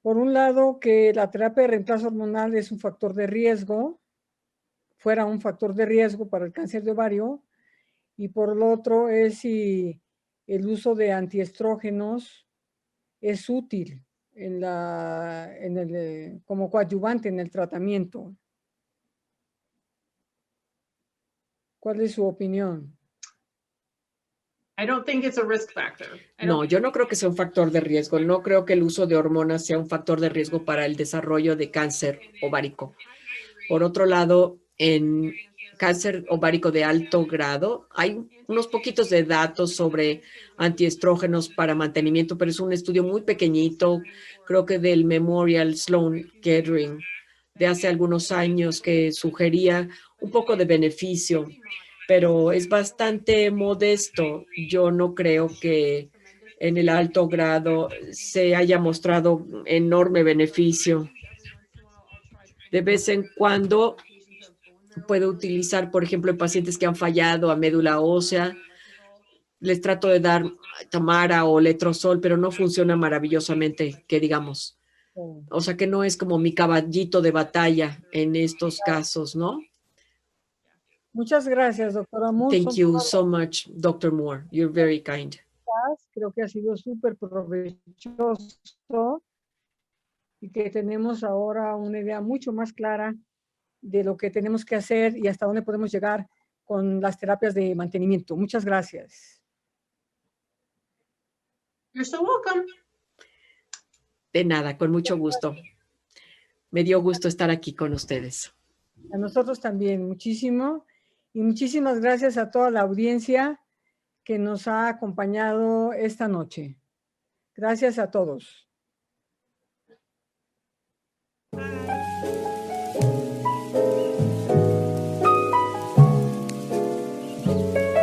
por un lado, que la terapia de reemplazo hormonal es un factor de riesgo, fuera un factor de riesgo para el cáncer de ovario, y por el otro es si el uso de antiestrógenos es útil como coadyuvante en el tratamiento. ¿Cuál es su opinión? I don't think it's a risk factor. No, yo no creo que sea un factor de riesgo. No creo que el uso de hormonas sea un factor de riesgo para el desarrollo de cáncer ovárico. Por otro lado, en cáncer ovárico de alto grado, hay unos poquitos de datos sobre antiestrógenos para mantenimiento, pero es un estudio muy pequeñito, creo que del Memorial Sloan Kettering de hace algunos años, que sugería un poco de beneficio, pero es bastante modesto. Yo no creo que en el alto grado se haya mostrado enorme beneficio. De vez en cuando puedo utilizar, por ejemplo, en pacientes que han fallado a médula ósea, les trato de dar Tamara o letrozol, pero no funciona maravillosamente, que digamos. O sea que no es como mi caballito de batalla en estos casos, ¿no? Muchas gracias, doctora Moore. Thank you so much, Dr. Moore. You're very kind. Creo que ha sido súper provechoso y que tenemos ahora una idea mucho más clara de lo que tenemos que hacer y hasta dónde podemos llegar con las terapias de mantenimiento. Muchas gracias. You're so welcome. De nada, con mucho gusto. Me dio gusto estar aquí con ustedes. A nosotros también, muchísimo. Y muchísimas gracias a toda la audiencia que nos ha acompañado esta noche. Gracias a todos.